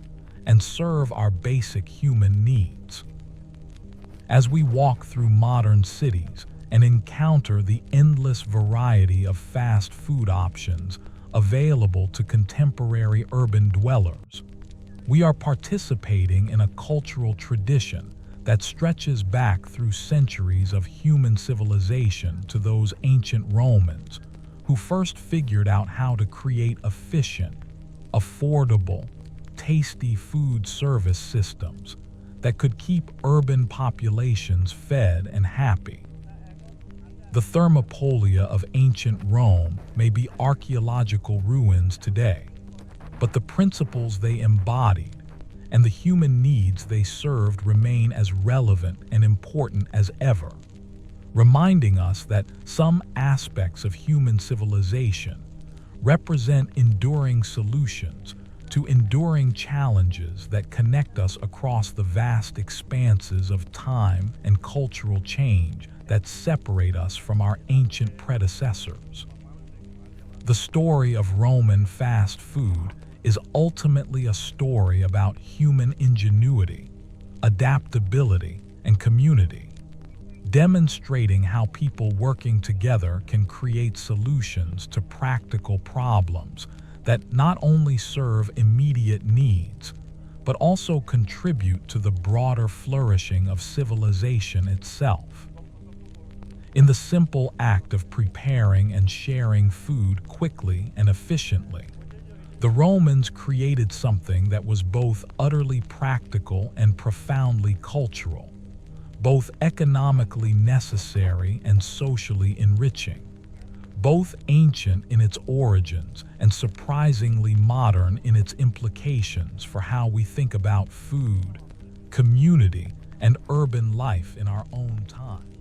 A: and serve our basic human needs. As we walk through modern cities and encounter the endless variety of fast food options available to contemporary urban dwellers, we are participating in a cultural tradition that stretches back through centuries of human civilization to those ancient Romans who first figured out how to create efficient, affordable, tasty food service systems that could keep urban populations fed and happy. The thermopolia of ancient Rome may be archaeological ruins today, but the principles they embodied and the human needs they served remain as relevant and important as ever, reminding us that some aspects of human civilization represent enduring solutions to enduring challenges that connect us across the vast expanses of time and cultural change that separate us from our ancient predecessors. The story of Roman fast food is ultimately a story about human ingenuity, adaptability, and community, demonstrating how people working together can create solutions to practical problems that not only serve immediate needs, but also contribute to the broader flourishing of civilization itself. In the simple act of preparing and sharing food quickly and efficiently, the Romans created something that was both utterly practical and profoundly cultural, both economically necessary and socially enriching, both ancient in its origins and surprisingly modern in its implications for how we think about food, community, and urban life in our own time.